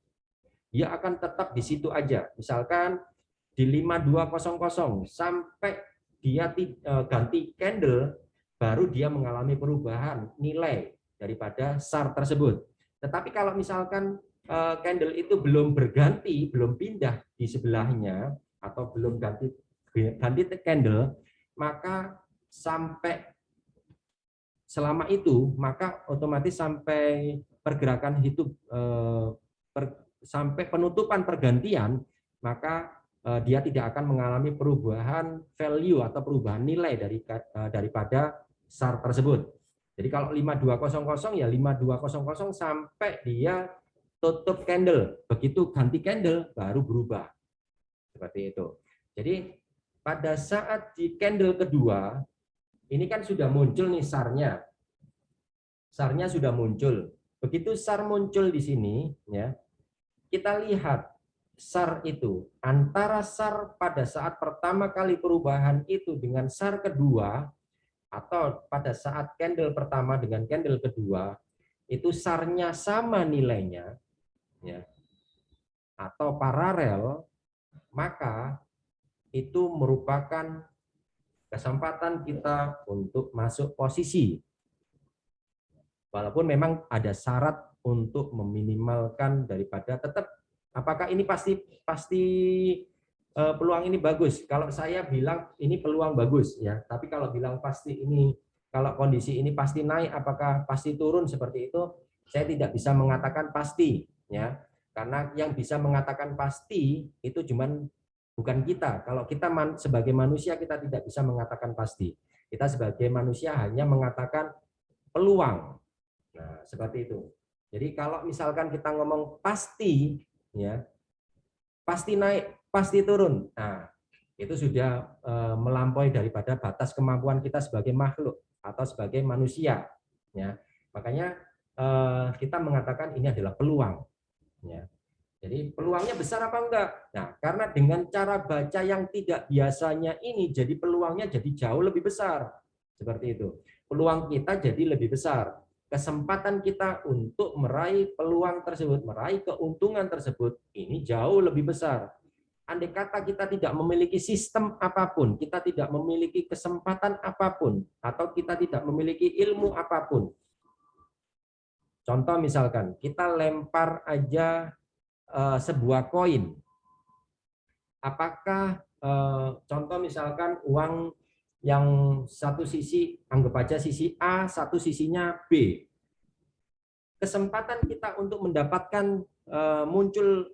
Dia akan tetap di situ aja. Misalkan di 5200 sampai dia ganti candle, baru dia mengalami perubahan nilai daripada SAR tersebut. Tetapi kalau misalkan candle itu belum berganti, belum pindah di sebelahnya, atau belum ganti candle, maka selama itu maka otomatis sampai pergerakan hidup sampai penutupan pergantian, maka dia tidak akan mengalami perubahan value atau perubahan nilai daripada SAR tersebut. Jadi kalau 5200 ya 5200 sampai dia tutup candle, begitu ganti candle baru berubah. Seperti itu. Jadi pada saat di candle kedua, ini kan sudah muncul nih SAR-nya. SAR-nya sudah muncul. Begitu SAR muncul di sini, ya, kita lihat SAR itu, antara SAR pada saat pertama kali perubahan itu dengan SAR kedua, atau pada saat candle pertama dengan candle kedua, itu SAR-nya sama nilainya, ya, atau paralel, maka itu merupakan kesempatan kita untuk masuk posisi. Walaupun memang ada syarat untuk meminimalkan daripada tetap apakah ini pasti peluang ini bagus. Kalau saya bilang ini peluang bagus ya, tapi kalau bilang pasti ini kalau kondisi ini pasti naik apakah pasti turun seperti itu, saya tidak bisa mengatakan pasti ya. Karena yang bisa mengatakan pasti itu cuman bukan kita. Kalau kita sebagai manusia kita tidak bisa mengatakan pasti. Kita sebagai manusia hanya mengatakan peluang. Nah, seperti itu. Jadi kalau misalkan kita ngomong pasti, ya, pasti naik, pasti turun. Nah, itu sudah melampaui daripada batas kemampuan kita sebagai makhluk atau sebagai manusia. Ya, makanya kita mengatakan ini adalah peluang. Ya. Jadi peluangnya besar apa enggak? Nah, karena dengan cara baca yang tidak biasanya ini, jadi peluangnya jadi jauh lebih besar. Seperti itu. Peluang kita jadi lebih besar. Kesempatan kita untuk meraih peluang tersebut, meraih keuntungan tersebut, ini jauh lebih besar. andai kata kita tidak memiliki sistem apapun, kita tidak memiliki kesempatan apapun, atau kita tidak memiliki ilmu apapun. Contoh misalkan, kita lempar aja sebuah koin. Apakah contoh misalkan uang yang satu sisi, anggap aja sisi A, satu sisinya B. Kesempatan kita untuk mendapatkan muncul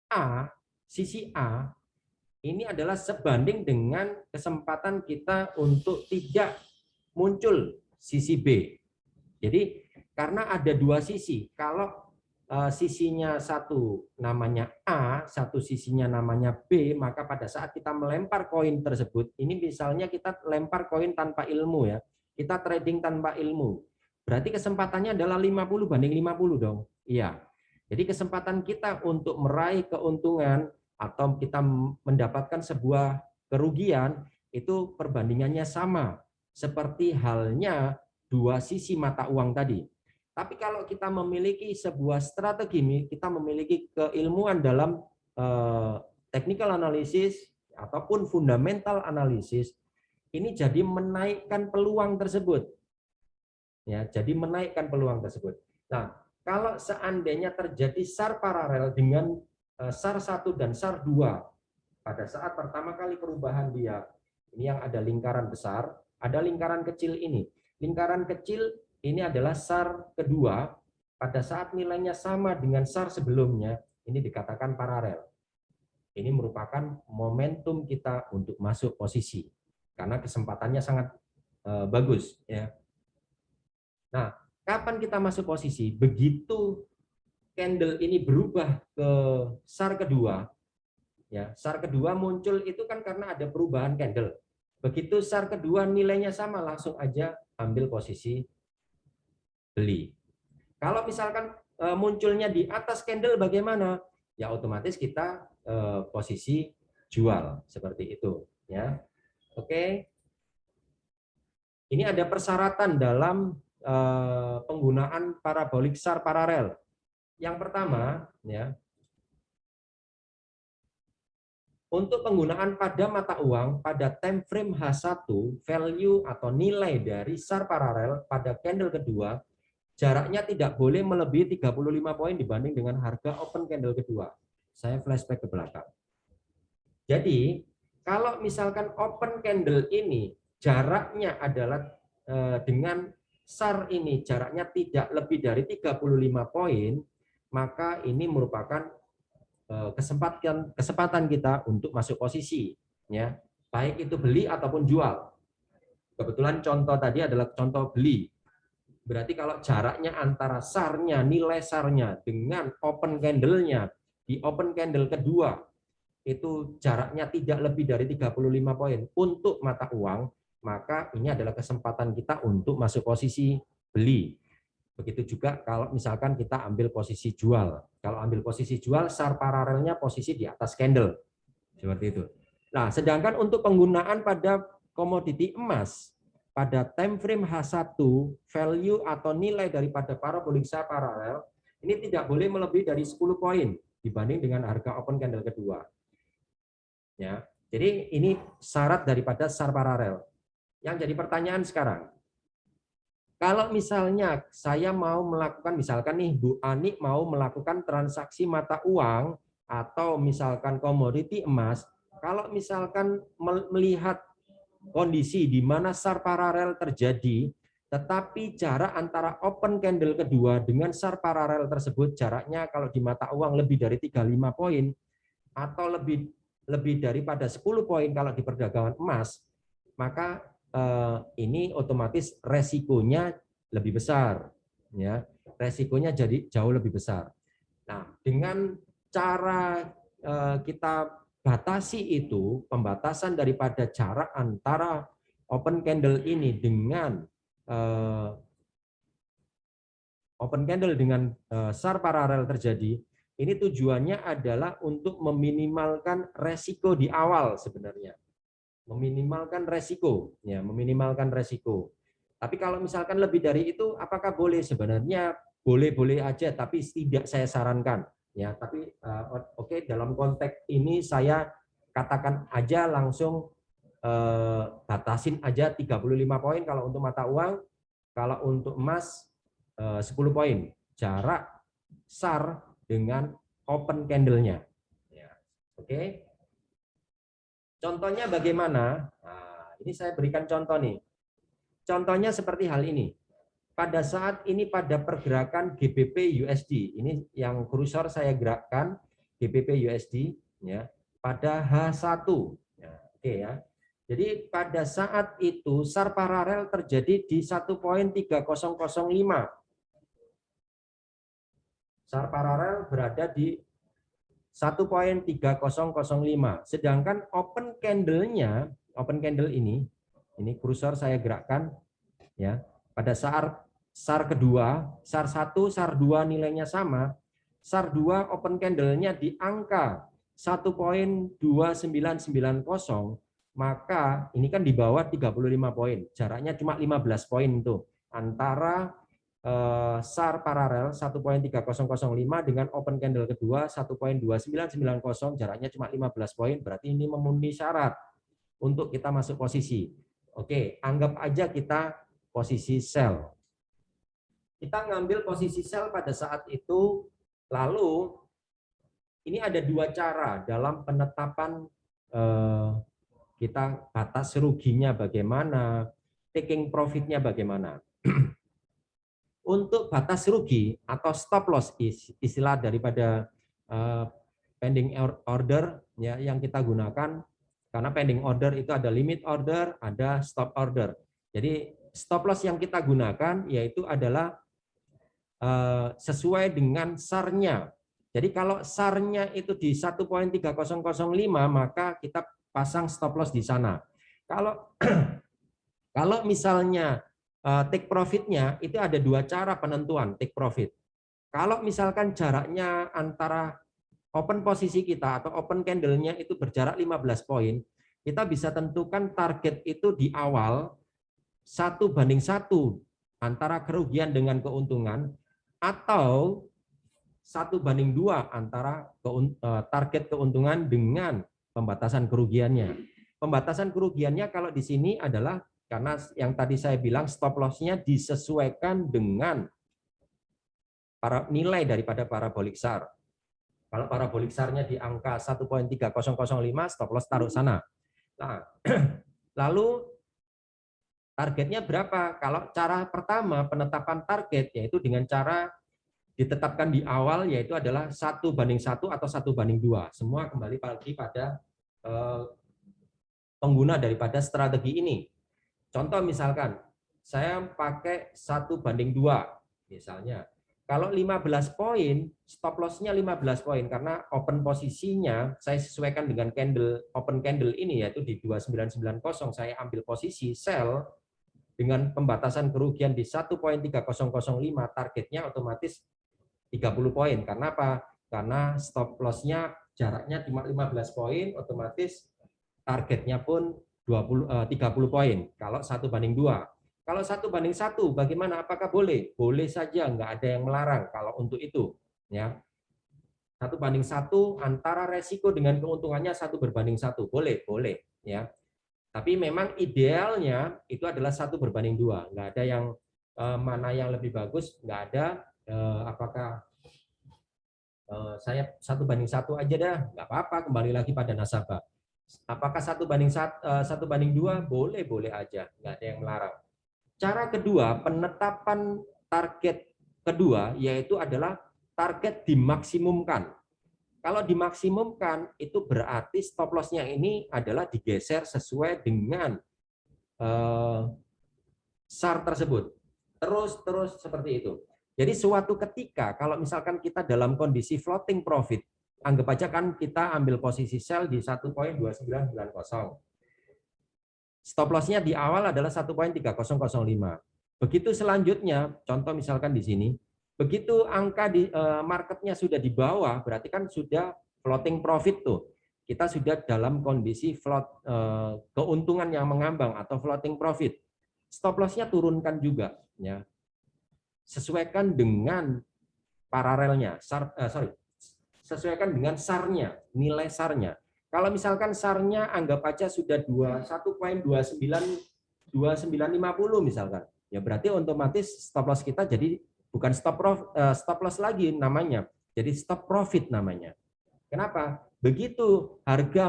A, sisi A, ini adalah sebanding dengan kesempatan kita untuk tidak muncul sisi B. Jadi karena ada dua sisi, kalau sisinya satu namanya A, satu sisinya namanya B, maka pada saat kita melempar koin tersebut, ini misalnya kita lempar koin tanpa ilmu ya, kita trading tanpa ilmu, berarti kesempatannya adalah 50 banding 50 dong. Iya. Jadi kesempatan kita untuk meraih keuntungan atau kita mendapatkan sebuah kerugian itu perbandingannya sama, seperti halnya dua sisi mata uang tadi. Tapi kalau kita memiliki sebuah strategi, kita memiliki keilmuan dalam technical analysis ataupun fundamental analysis, ini jadi menaikkan peluang tersebut. Ya, jadi menaikkan peluang tersebut. Nah, kalau seandainya terjadi SAR paralel dengan SAR 1 dan SAR 2, pada saat pertama kali perubahan dia, ini yang ada lingkaran besar, ada lingkaran kecil ini. Lingkaran kecil ini adalah SAR kedua, pada saat nilainya sama dengan SAR sebelumnya, ini dikatakan paralel. Ini merupakan momentum kita untuk masuk posisi, karena kesempatannya sangat bagus. Ya. Nah, kapan kita masuk posisi? Begitu candle ini berubah ke SAR kedua, ya, SAR kedua muncul itu kan karena ada perubahan candle. Begitu SAR kedua nilainya sama, langsung aja ambil posisi beli. Kalau misalkan munculnya di atas candle bagaimana? Ya otomatis kita posisi jual seperti itu, ya. Oke. Ini ada persyaratan dalam penggunaan parabolik SAR paralel. Yang pertama, ya, untuk penggunaan pada mata uang pada time frame H1, value atau nilai dari SAR paralel pada candle kedua, jaraknya tidak boleh melebihi 35 poin dibanding dengan harga open candle kedua. Saya flashback ke belakang. Jadi, kalau misalkan open candle ini jaraknya adalah dengan SAR ini jaraknya tidak lebih dari 35 poin, maka ini merupakan kesempatan kita untuk masuk posisi, ya, baik itu beli ataupun jual. Kebetulan contoh tadi adalah contoh beli. Berarti kalau jaraknya antara SAR-nya, nilai SAR-nya dengan open candle-nya di open candle kedua itu jaraknya tidak lebih dari 35 poin untuk mata uang, maka ini adalah kesempatan kita untuk masuk posisi beli. Begitu juga kalau misalkan kita ambil posisi jual. Kalau ambil posisi jual, SAR paralelnya posisi di atas candle. Seperti itu. Nah, sedangkan untuk penggunaan pada komoditi emas, pada time frame H1, value atau nilai daripada parabolik SAR paralel, ini tidak boleh melebihi dari 10 poin dibanding dengan harga open candle kedua. Ya, jadi ini syarat daripada SAR paralel. Yang jadi pertanyaan sekarang, kalau misalnya saya mau melakukan, misalkan nih Bu Ani mau melakukan transaksi mata uang atau misalkan komoditi emas, kalau misalkan melihat kondisi di mana SAR paralel terjadi, tetapi jarak antara open candle kedua dengan SAR paralel tersebut jaraknya kalau di mata uang lebih dari 35 poin atau lebih daripada 10 poin kalau di perdagangan emas, maka ini otomatis resikonya lebih besar, ya, resikonya jadi jauh lebih besar. Nah, dengan cara kita batasi itu, pembatasan daripada jarak antara open candle ini dengan SAR paralel terjadi, ini tujuannya adalah untuk meminimalkan resiko di awal sebenarnya. Meminimalkan resiko, ya, meminimalkan resiko. Tapi kalau misalkan lebih dari itu, apakah boleh? Sebenarnya boleh-boleh aja, tapi tidak saya sarankan. ya. Tapi oke, dalam konteks ini saya katakan aja langsung batasin aja 35 poin kalau untuk mata uang, kalau untuk emas 10 poin. Jarak SAR dengan open candle-nya. Ya, oke. Contohnya bagaimana? Nah, ini saya berikan contoh nih. Contohnya seperti hal ini. Pada saat ini pada pergerakan GBP USD, ini yang kursor saya gerakkan GBP USD ya, pada H1. Ya, oke ya. Jadi pada saat itu SAR paralel terjadi di 1.3005. SAR paralel berada di 1.3005. Sedangkan open candle-nya, open candle ini kursor saya gerakkan ya. Pada saat SAR kedua, SAR 1, SAR 2 nilainya sama, SAR 2 open candle-nya di angka 1.2990, maka ini kan di bawah 35 poin. Jaraknya cuma 15 poin tuh antara SAR paralel 1.3005 dengan open candle kedua 1.2990, jaraknya cuma 15 poin, berarti ini memenuhi syarat untuk kita masuk posisi. Oke, anggap aja kita posisi sell. Kita ngambil posisi sell pada saat itu, lalu ini ada dua cara dalam penetapan kita batas ruginya bagaimana, taking profitnya bagaimana. Untuk batas rugi atau stop loss, istilah daripada pending order ya, yang kita gunakan, karena pending order itu ada limit order, ada stop order. Jadi stop loss yang kita gunakan yaitu adalah sesuai dengan SAR-nya. Jadi kalau SAR-nya itu di 1.3005, maka kita pasang stop loss di sana. Kalau misalnya take profit-nya, itu ada dua cara penentuan take profit. Kalau misalkan jaraknya antara open posisi kita atau open candle-nya itu berjarak 15 poin, kita bisa tentukan target itu di awal 1:1 antara kerugian dengan keuntungan, atau 1:2 antara target keuntungan dengan pembatasan kerugiannya. Pembatasan kerugiannya kalau di sini adalah karena yang tadi saya bilang stop loss-nya disesuaikan dengan nilai daripada parabolik SAR. Kalau parabolik SAR-nya di angka 1.3005, stop loss taruh sana. Nah, lalu targetnya berapa? Kalau cara pertama penetapan target yaitu dengan cara ditetapkan di awal, yaitu adalah 1:1 atau 1:2. Semua kembali lagi pada pengguna daripada strategi ini. Contoh misalkan, saya pakai 1:2 misalnya. Kalau 15 poin, stop loss-nya 15 poin, karena open posisinya saya sesuaikan dengan candle open candle ini, yaitu di 2990, saya ambil posisi sell dengan pembatasan kerugian di 1.3005, targetnya otomatis 30 poin. Karena apa? Karena stop loss-nya jaraknya cuma 15 poin, otomatis targetnya pun 30 poin. Kalau 1:2. Kalau 1:1 bagaimana? Apakah boleh? Boleh saja, nggak ada yang melarang kalau untuk itu. Ya. 1:1 antara resiko dengan keuntungannya 1:1. Boleh, boleh. Ya. Tapi memang idealnya itu adalah 1:2. Nggak ada yang mana yang lebih bagus, nggak ada. Apakah saya 1:1 aja dah, nggak apa-apa, kembali lagi pada nasabah. Apakah 1:2? Boleh, boleh aja, nggak ada yang melarang. Cara kedua, penetapan target kedua yaitu adalah target dimaksimumkan. Kalau dimaksimumkan itu berarti stop loss-nya ini adalah digeser sesuai dengan SAR tersebut. Terus seperti itu. Jadi suatu ketika kalau misalkan kita dalam kondisi floating profit, anggap aja kan kita ambil posisi sell di 1.2990. Stop loss-nya di awal adalah 1.3005. Begitu selanjutnya, contoh misalkan di sini, begitu angka di marketnya sudah di bawah, berarti kan sudah floating profit tuh. Kita sudah dalam kondisi keuntungan yang mengambang atau floating profit. Stop loss-nya turunkan juga, ya. Sesuaikan dengan paralelnya, sesuaikan dengan SAR-nya, nilai SAR-nya. Kalau misalkan SAR-nya anggap aja sudah 1.2950 misalkan, ya berarti otomatis stop loss kita jadi bukan stop loss lagi namanya, jadi stop profit namanya. Kenapa? Begitu harga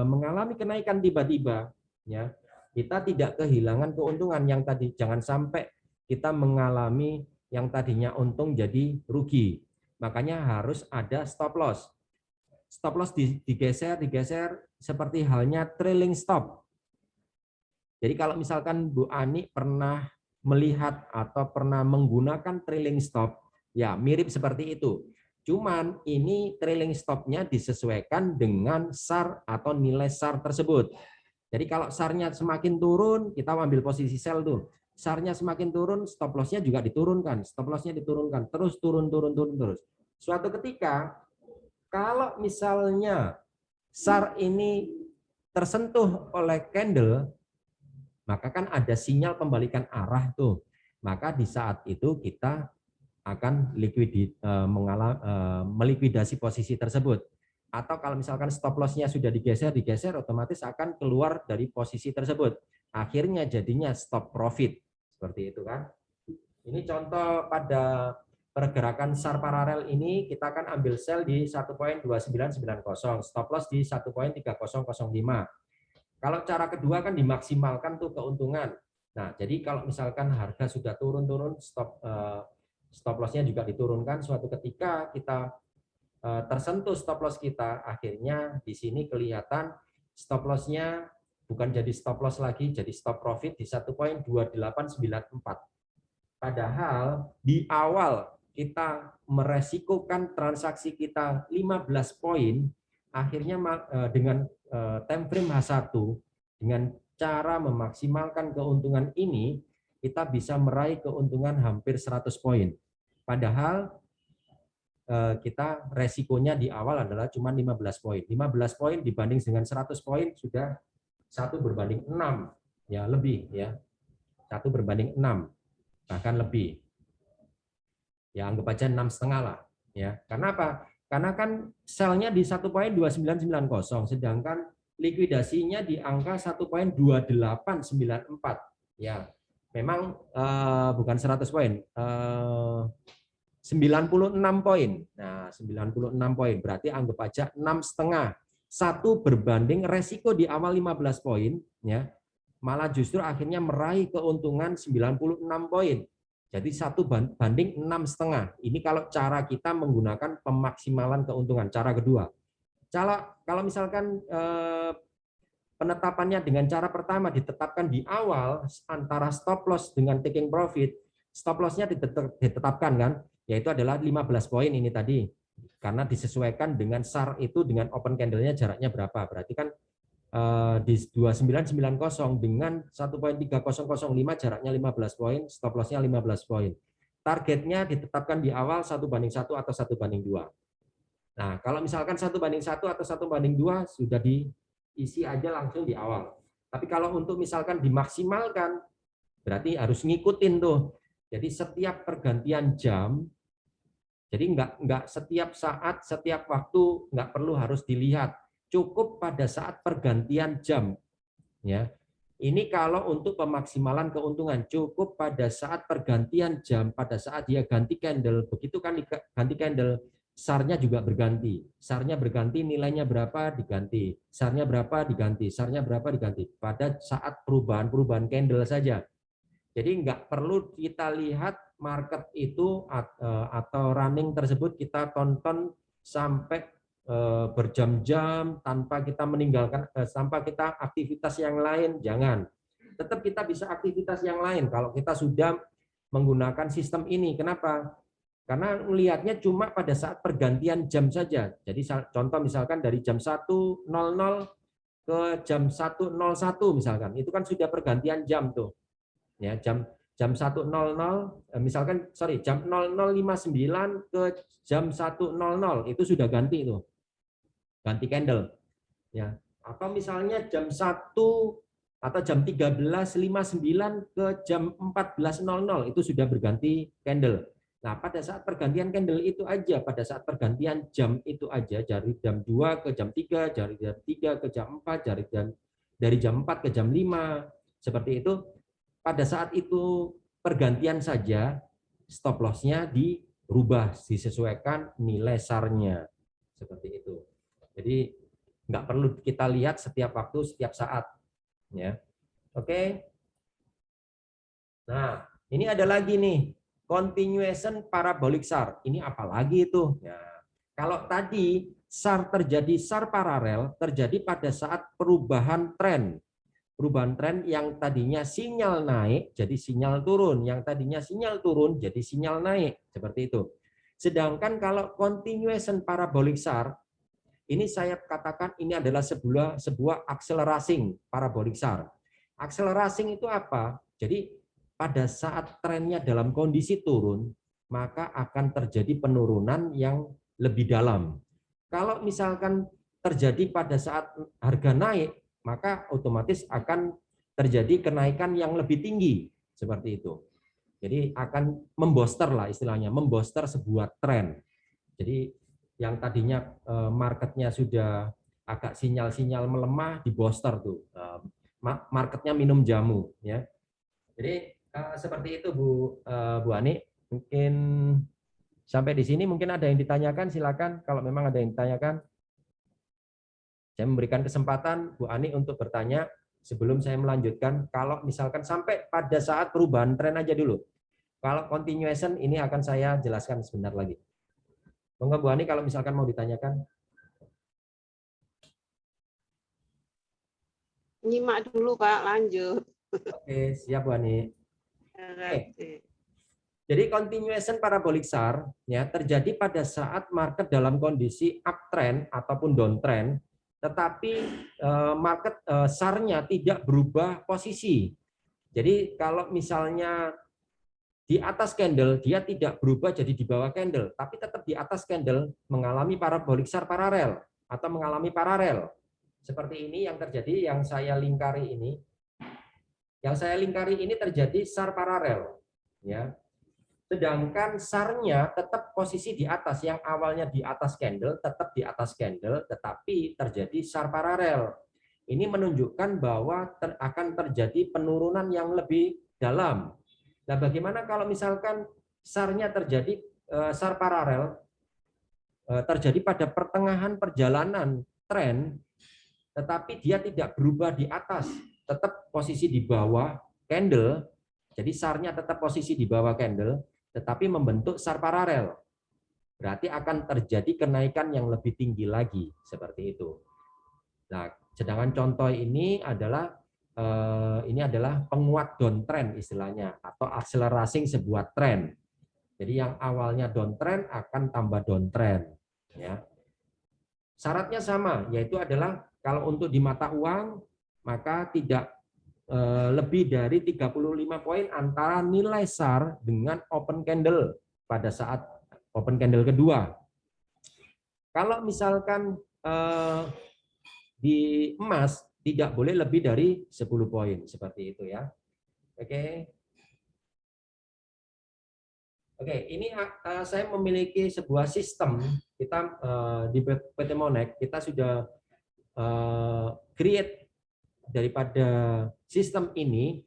mengalami kenaikan tiba-tiba, ya kita tidak kehilangan keuntungan yang tadi. Jangan sampai kita mengalami yang tadinya untung jadi rugi. Makanya harus ada stop loss. Stop loss digeser seperti halnya trailing stop. Jadi kalau misalkan Bu Ani pernah melihat atau pernah menggunakan trailing stop, ya mirip seperti itu. Cuman ini trailing stop-nya disesuaikan dengan SAR atau nilai SAR tersebut. Jadi kalau SAR-nya semakin turun, kita ambil posisi sell tuh. SAR-nya semakin turun, stop loss-nya juga diturunkan. Stop loss-nya diturunkan, terus turun terus. Suatu ketika, kalau misalnya SAR ini tersentuh oleh candle, maka kan ada sinyal pembalikan arah tuh. Maka di saat itu kita akan melikuidasi posisi tersebut. Atau kalau misalkan stop loss-nya sudah digeser, otomatis akan keluar dari posisi tersebut. Akhirnya jadinya stop profit. Seperti itu kan. Ini contoh pada pergerakan SAR paralel ini, kita akan ambil sell di 1.2990, stop loss di 1.3005. Kalau cara kedua kan dimaksimalkan tuh keuntungan. Nah, jadi kalau misalkan harga sudah turun, stop loss-nya juga diturunkan. Suatu ketika kita tersentuh stop loss kita, akhirnya di sini kelihatan stop loss-nya bukan jadi stop loss lagi, jadi stop profit di 1.2894. Padahal di awal kita meresikokan transaksi kita 15 poin, akhirnya dengan time frame H1, dengan cara memaksimalkan keuntungan ini, kita bisa meraih keuntungan hampir 100 poin. Padahal kita resikonya di awal adalah cuma 15 poin. 15 poin dibanding dengan 100 poin sudah 1/6, ya lebih ya. 1/6, bahkan lebih. Ya anggap aja 6,5 lah. Ya, karena apa? Karena kan selnya di 1.2990, sedangkan likuidasinya di angka 1.2894. Ya, memang bukan 100 poin. 96 poin. Nah, 96 poin berarti anggap aja 6,5. 1 berbanding resiko di awal 15 poin, ya. Malah justru akhirnya meraih keuntungan 96 poin. Jadi 1 banding 6,5. Ini kalau cara kita menggunakan pemaksimalan keuntungan, cara kedua. Kalau misalkan penetapannya dengan cara pertama ditetapkan di awal antara stop loss dengan taking profit, stop loss-nya ditetapkan kan, yaitu adalah 15 poin ini tadi. Karena disesuaikan dengan SAR itu dengan open candle-nya jaraknya berapa. Berarti kan di 2990 dengan 1.3005 jaraknya 15 poin, stop loss-nya 15 poin. Targetnya ditetapkan di awal 1/1 atau 1/2. Nah, kalau misalkan 1/1 atau 1/2 sudah diisi aja langsung di awal. Tapi kalau untuk misalkan dimaksimalkan, berarti harus ngikutin tuh. Jadi setiap pergantian jam, jadi nggak setiap saat, setiap waktu, nggak perlu harus dilihat. Cukup pada saat pergantian jam. Ya, ini kalau untuk pemaksimalan keuntungan cukup pada saat pergantian jam, pada saat dia ganti candle, begitu kan ganti candle, SAR-nya juga berganti. SAR-nya berganti, nilainya berapa diganti, SAR-nya berapa diganti, SAR-nya berapa diganti. Pada saat perubahan candle saja. Jadi nggak perlu kita lihat market itu atau running tersebut kita tonton sampai berjam-jam tanpa kita meninggalkan, tanpa kita aktivitas yang lain, jangan. Tetap kita bisa aktivitas yang lain kalau kita sudah menggunakan sistem ini. Kenapa? Karena melihatnya cuma pada saat pergantian jam saja. Jadi contoh misalkan dari jam 1.00 ke jam 1.01 misalkan, itu kan sudah pergantian jam tuh. Ya, jam 1.00 misalkan jam 00.59 ke jam 1.00 itu sudah ganti tuh. Ganti candle. Ya. Atau misalnya jam 1 atau jam 13.59 ke jam 14.00 itu sudah berganti candle. Nah, pada saat pergantian candle itu aja, pada saat pergantian jam itu aja, dari jam 2 ke jam 3, dari jam 3 ke jam 4, dari jam 4 ke jam 5, seperti itu, pada saat itu pergantian saja, stop loss-nya dirubah, disesuaikan nilai SAR-nya. Seperti itu. Jadi, nggak perlu kita lihat setiap waktu, setiap saat. Ya. Oke. Nah, ini ada lagi nih. Continuation parabolic SAR. Ini apa lagi itu? Ya, kalau tadi SAR terjadi, SAR paralel terjadi pada saat perubahan tren. Perubahan tren yang tadinya sinyal naik jadi sinyal turun, yang tadinya sinyal turun jadi sinyal naik, seperti itu. Sedangkan kalau continuation parabolic SAR, ini saya katakan ini adalah sebuah accelerating parabolic SAR. Accelerating itu apa? Jadi pada saat trennya dalam kondisi turun, maka akan terjadi penurunan yang lebih dalam. Kalau misalkan terjadi pada saat harga naik, maka otomatis akan terjadi kenaikan yang lebih tinggi, seperti itu. Jadi akan memboster lah istilahnya, memboster sebuah tren. Jadi yang tadinya marketnya sudah agak sinyal-sinyal melemah, diboster tuh. Marketnya minum jamu, ya. Jadi seperti itu Bu Ani. Mungkin sampai di sini mungkin ada yang ditanyakan, silakan kalau memang ada yang ditanyakan. Saya memberikan kesempatan Bu Ani untuk bertanya sebelum saya melanjutkan. Kalau misalkan sampai pada saat perubahan tren aja dulu. Kalau continuation ini akan saya jelaskan sebentar lagi. Monggo Bu Ani kalau misalkan mau ditanyakan. Nyimak dulu Pak, lanjut. Oke, siap Bu Ani. Oke. Oke. Jadi continuation parabolic SAR ya terjadi pada saat market dalam kondisi uptrend ataupun downtrend, tetapi market SAR-nya tidak berubah posisi. Jadi kalau misalnya di atas candle dia tidak berubah jadi di bawah candle, tapi tetap di atas candle mengalami parabolic SAR paralel atau mengalami paralel. Seperti ini yang terjadi, yang saya lingkari ini. Yang saya lingkari ini terjadi SAR paralel ya. Sedangkan SAR-nya tetap posisi di atas, yang awalnya di atas candle, tetap di atas candle, tetapi terjadi SAR paralel. Ini menunjukkan bahwa akan terjadi penurunan yang lebih dalam. Nah, bagaimana kalau misalkan SAR-nya terjadi, SAR paralel, terjadi pada pertengahan perjalanan tren, tetapi dia tidak berubah di atas, tetap posisi di bawah candle, jadi SAR-nya tetap posisi di bawah candle, tetapi membentuk SAR paralel. Berarti akan terjadi kenaikan yang lebih tinggi lagi, seperti itu. Nah, sedangkan contoh ini adalah penguat downtrend istilahnya, atau accelerating sebuah tren. Jadi yang awalnya downtrend akan tambah downtrend. Ya. Syaratnya sama, yaitu adalah kalau untuk di mata uang, maka tidak lebih dari 35 poin antara nilai SAR dengan open candle pada saat open candle kedua. Kalau misalkan di emas tidak boleh lebih dari 10 poin, seperti itu ya. Oke. Oke, ini saya memiliki sebuah sistem. Kita di PT Monex kita sudah create daripada sistem ini,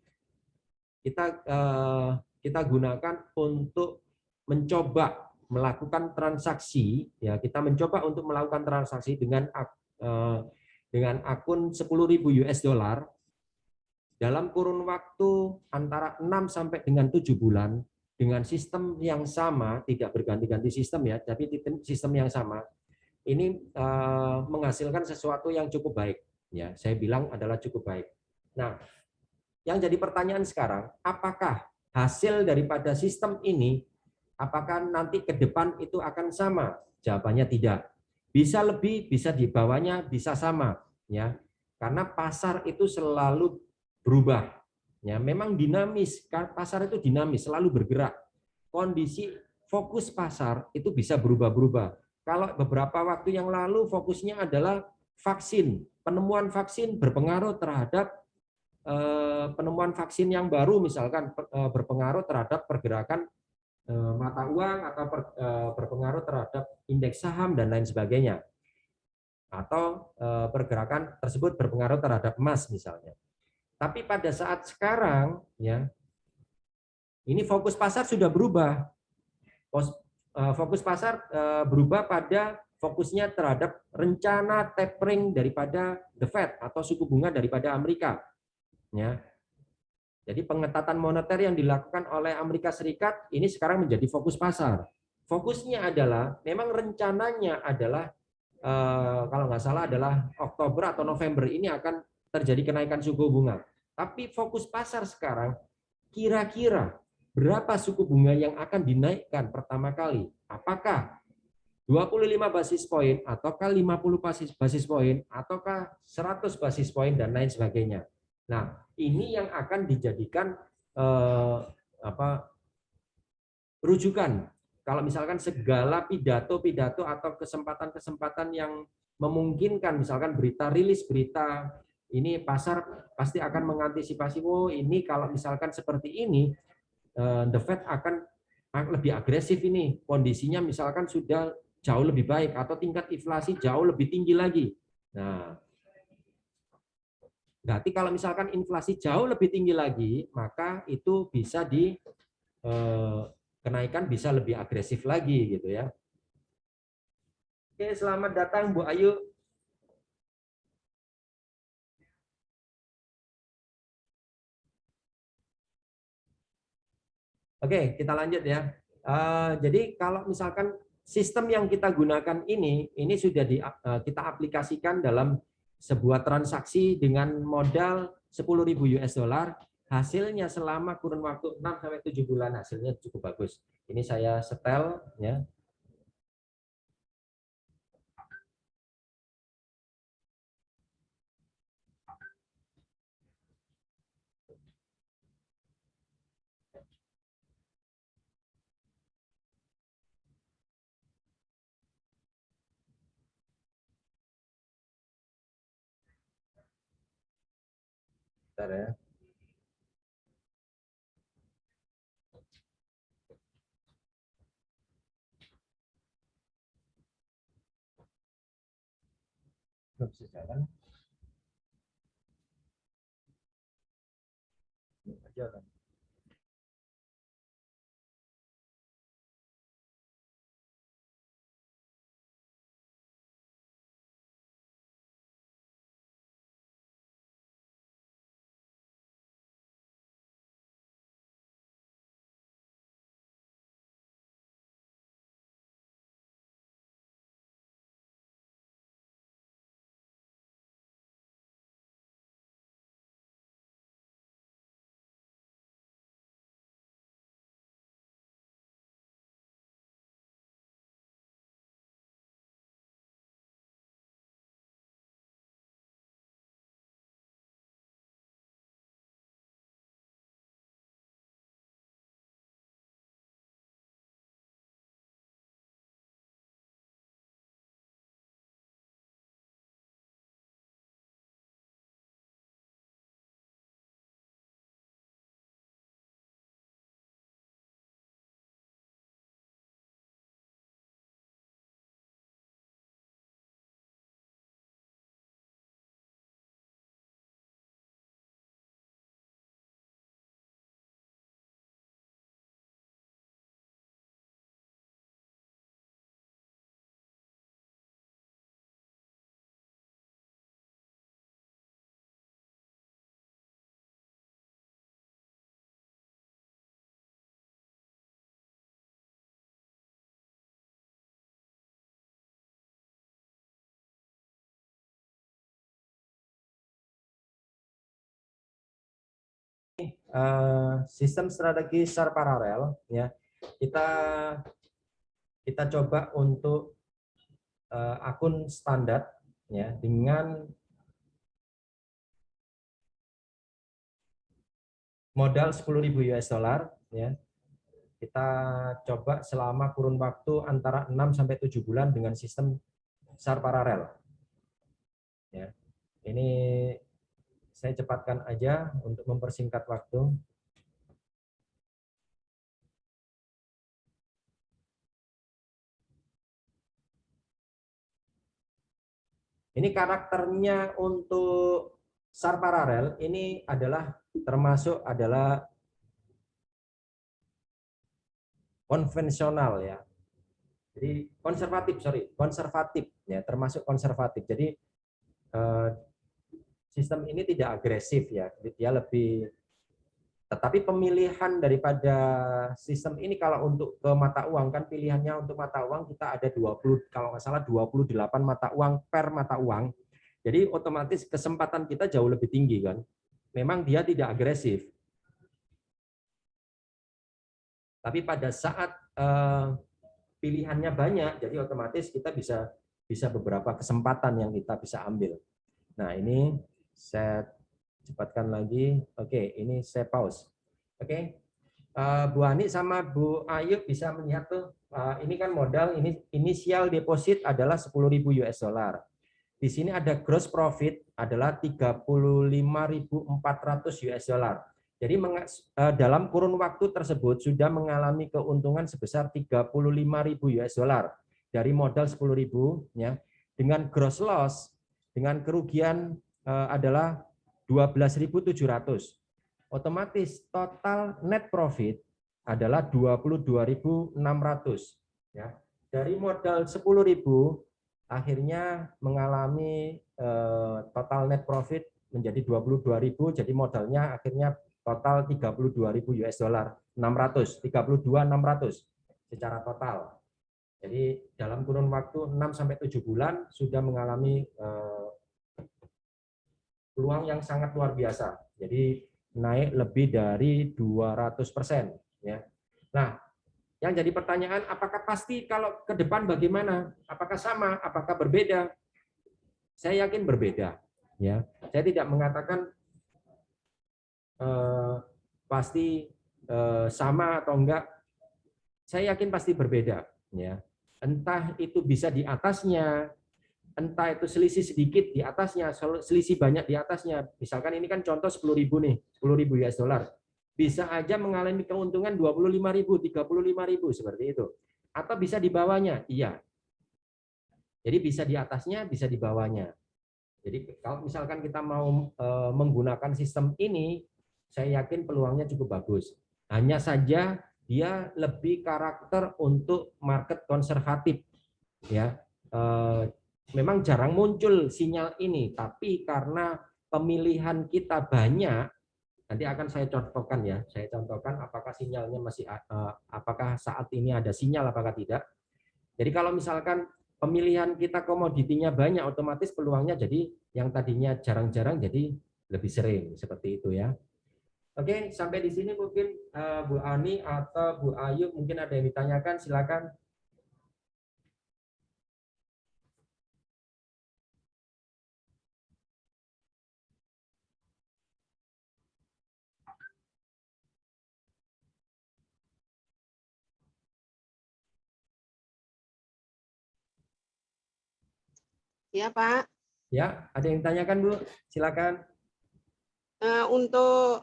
kita gunakan untuk mencoba melakukan transaksi, ya kita mencoba untuk melakukan transaksi dengan akun 10.000 US dollar dalam kurun waktu antara 6 sampai dengan 7 bulan dengan sistem yang sama, tidak berganti-ganti sistem ya, tapi sistem yang sama. Ini menghasilkan sesuatu yang cukup baik. Ya, saya bilang adalah cukup baik. Nah, yang jadi pertanyaan sekarang, apakah hasil daripada sistem ini, apakah nanti ke depan itu akan sama? Jawabannya tidak. Bisa lebih, bisa di bawahnya, bisa sama. Ya, karena pasar itu selalu berubah. Ya, memang dinamis. Pasar itu dinamis, selalu bergerak. Kondisi fokus pasar itu bisa berubah-berubah. Kalau beberapa waktu yang lalu fokusnya adalah vaksin. Penemuan vaksin berpengaruh terhadap penemuan vaksin yang baru, misalkan berpengaruh terhadap pergerakan mata uang atau berpengaruh terhadap indeks saham dan lain sebagainya. Atau pergerakan tersebut berpengaruh terhadap emas misalnya. Tapi pada saat sekarang ya, ini fokus pasar sudah berubah. Fokus pasar berubah pada fokusnya terhadap rencana tapering daripada The Fed atau suku bunga daripada Amerika. Ya. Jadi pengetatan moneter yang dilakukan oleh Amerika Serikat ini sekarang menjadi fokus pasar. Fokusnya adalah, memang rencananya adalah kalau nggak salah adalah Oktober atau November ini akan terjadi kenaikan suku bunga. Tapi fokus pasar sekarang, kira-kira berapa suku bunga yang akan dinaikkan pertama kali? Apakah 25 basis poin, ataukah 50 basis poin, ataukah 100 basis poin, dan lain sebagainya. Nah, ini yang akan dijadikan rujukan. Kalau misalkan segala pidato-pidato atau kesempatan-kesempatan yang memungkinkan, misalkan berita, rilis berita, ini pasar pasti akan mengantisipasi, oh ini kalau misalkan seperti ini, The Fed akan lebih agresif ini, kondisinya misalkan sudah jauh lebih baik, atau tingkat inflasi jauh lebih tinggi lagi. Nah, berarti kalau misalkan inflasi jauh lebih tinggi lagi, maka itu bisa kenaikan bisa lebih agresif lagi gitu ya. Oke, selamat datang Bu Ayu. Oke, kita lanjut ya. Jadi kalau misalkan sistem yang kita gunakan ini sudah kita aplikasikan dalam sebuah transaksi dengan modal 10.000 US dollar, hasilnya selama kurun waktu 6 sampai 7 bulan hasilnya cukup bagus. Ini saya setel ya. Bentar ya. Belum bisa jalan. Jalan. Sistem strategi SAR paralel ya, kita coba untuk akun standar ya, dengan modal 10.000 US dollar ya. Kita coba selama kurun waktu antara 6 sampai 7 bulan dengan sistem SAR paralel. Ya. Ini saya cepatkan aja untuk mempersingkat waktu. Ini karakternya untuk SAR paralel ini adalah termasuk adalah konvensional ya. Jadi konservatif ya, termasuk konservatif. Jadi sistem ini tidak agresif ya, dia lebih. Tetapi pemilihan daripada sistem ini kalau untuk ke mata uang kan pilihannya untuk mata uang kita ada 20 kalau nggak salah 28 mata uang per mata uang. Jadi otomatis kesempatan kita jauh lebih tinggi kan. Memang dia tidak agresif. Tapi pada saat pilihannya banyak, jadi otomatis kita bisa beberapa kesempatan yang kita bisa ambil. Nah, ini saya cepatkan lagi. Oke, ini saya pause. Oke. Bu Ani sama Bu Ayu bisa melihat tuh, ini kan modal, ini inisial deposit adalah 10.000 US dollar. Di sini ada gross profit adalah 35.400 US dollar. Jadi dalam kurun waktu tersebut sudah mengalami keuntungan sebesar 35.000 US dollar dari modal 10.000 ya. Dengan gross loss dengan kerugian adalah 12.700. Otomatis total net profit adalah 22.600 ya. Dari modal 10.000 akhirnya mengalami total net profit menjadi 22.000, jadi modalnya akhirnya total 32.000 US dollar, 32.600 secara total. Jadi dalam kurun waktu 6 sampai 7 bulan sudah mengalami peluang yang sangat luar biasa. Jadi naik lebih dari 200% ya. Nah, yang jadi pertanyaan, apakah pasti kalau ke depan bagaimana? Apakah sama? Apakah berbeda? Saya yakin berbeda. Ya, saya tidak mengatakan pasti sama atau enggak. Saya yakin pasti berbeda. Ya, entah itu bisa di atasnya, entah itu selisih sedikit di atasnya, selisih banyak di atasnya. Misalkan ini kan contoh 10.000 nih, 10.000 US dollar. Bisa aja mengalami keuntungan 25.000, 35.000 seperti itu. Atau bisa di bawahnya, iya. Jadi bisa di atasnya, bisa di bawahnya. Jadi kalau misalkan kita mau menggunakan sistem ini, saya yakin peluangnya cukup bagus. Hanya saja dia lebih karakter untuk market konservatif, ya. Memang jarang muncul sinyal ini, tapi karena pemilihan kita banyak, nanti akan saya contohkan ya. Saya contohkan apakah sinyalnya masih, apakah saat ini ada sinyal, apakah tidak. Jadi kalau misalkan pemilihan kita komoditinya banyak, otomatis peluangnya jadi yang tadinya jarang-jarang jadi lebih sering seperti itu ya. Oke, sampai di sini mungkin Bu Ani atau Bu Ayu mungkin ada yang ditanyakan, silakan. Iya, Pak. Ya, ada yang ditanyakan Bu? Silakan. Untuk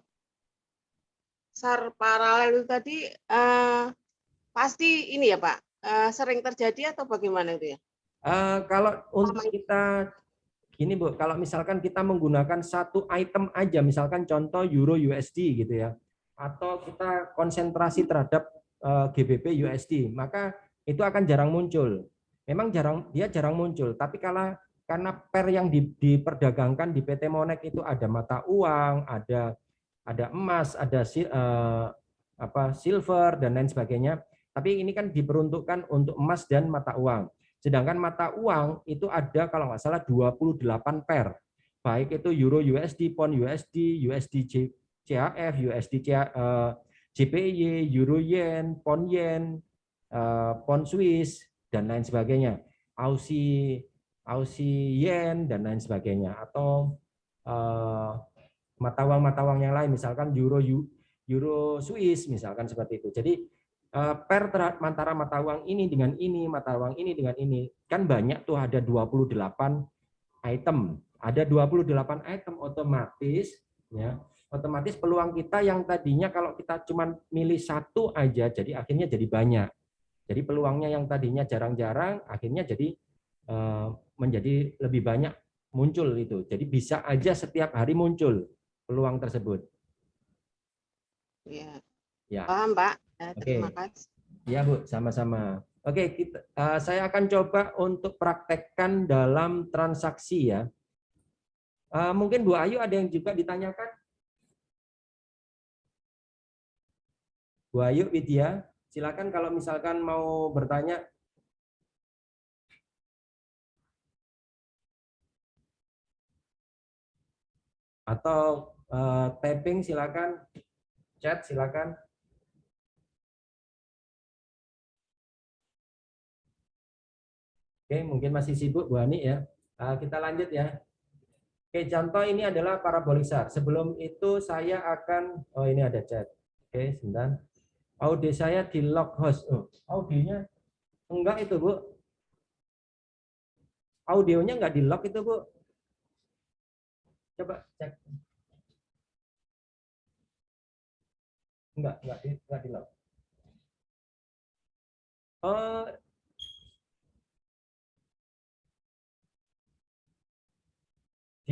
SAR paralel itu tadi pasti ini ya, Pak, sering terjadi atau bagaimana itu ya? Kalau untuk kita gini Bu, kalau misalkan kita menggunakan satu item aja, misalkan contoh Euro USD gitu ya, atau kita konsentrasi terhadap GBP USD, maka itu akan jarang muncul. Memang dia jarang muncul, tapi karena pair yang diperdagangkan di PT Monex itu ada mata uang, ada emas, ada silver dan lain sebagainya. Tapi ini kan diperuntukkan untuk emas dan mata uang. Sedangkan mata uang itu ada kalau nggak salah 28 pair. Baik itu Euro USD, Pound USD, USD CHF, USD JPY, Euro Yen, Pound Yen, Pound Swiss, dan lain sebagainya. Aussie Yen, dan lain sebagainya. Atau mata uang yang lain, misalkan Euro Swiss, misalkan seperti itu. Jadi pair antara mata uang ini dengan ini, mata uang ini dengan ini, kan banyak tuh, ada 28 item. Ada 28 item, otomatis peluang kita yang tadinya kalau kita cuma milih satu aja, jadi akhirnya jadi banyak. Jadi peluangnya yang tadinya jarang-jarang, akhirnya jadi menjadi lebih banyak muncul itu. Jadi bisa aja setiap hari muncul peluang tersebut. Ya, Ya, paham Pak. Terima oke. kasih. Ya Bu, sama-sama. Oke, saya akan coba untuk praktekkan dalam transaksi ya. Mungkin Bu Ayu ada yang juga ditanyakan? Bu Ayu Widya, silakan kalau misalkan mau bertanya. Atau tapping silakan, chat silakan. Oke, mungkin masih sibuk Bu Ani ya. Kita lanjut ya. Oke, contoh ini adalah parabolik SAR. Sebelum itu saya akan, oh ini ada chat. Oke, sebentar. Audio saya di lock host. Oh, audionya enggak itu Bu. Audionya enggak di lock itu Bu. Coba cek. Enggak di lock. Oh,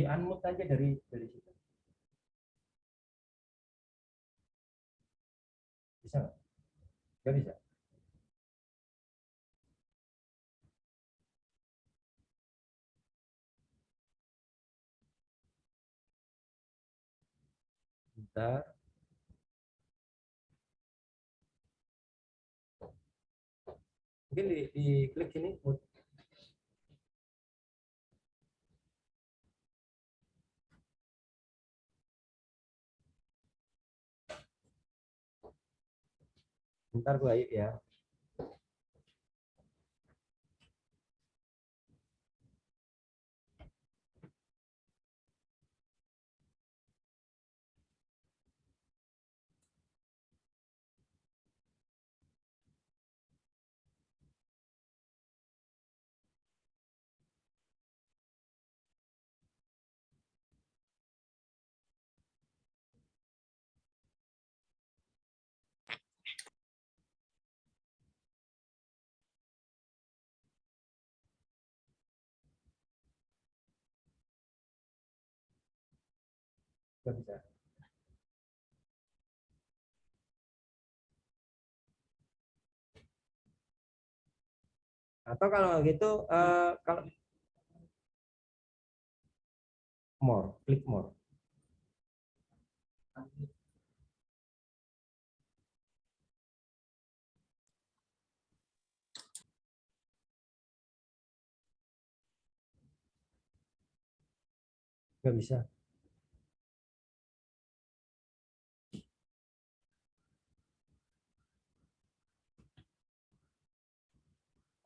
di unmute aja dari situ. Bisa nggak? Nggak bisa. Bentar. Mungkin di klik sini. Bentar Bu Ayu ya. Nggak bisa. Atau kalau gitu, kalau more, klik more. Nggak bisa.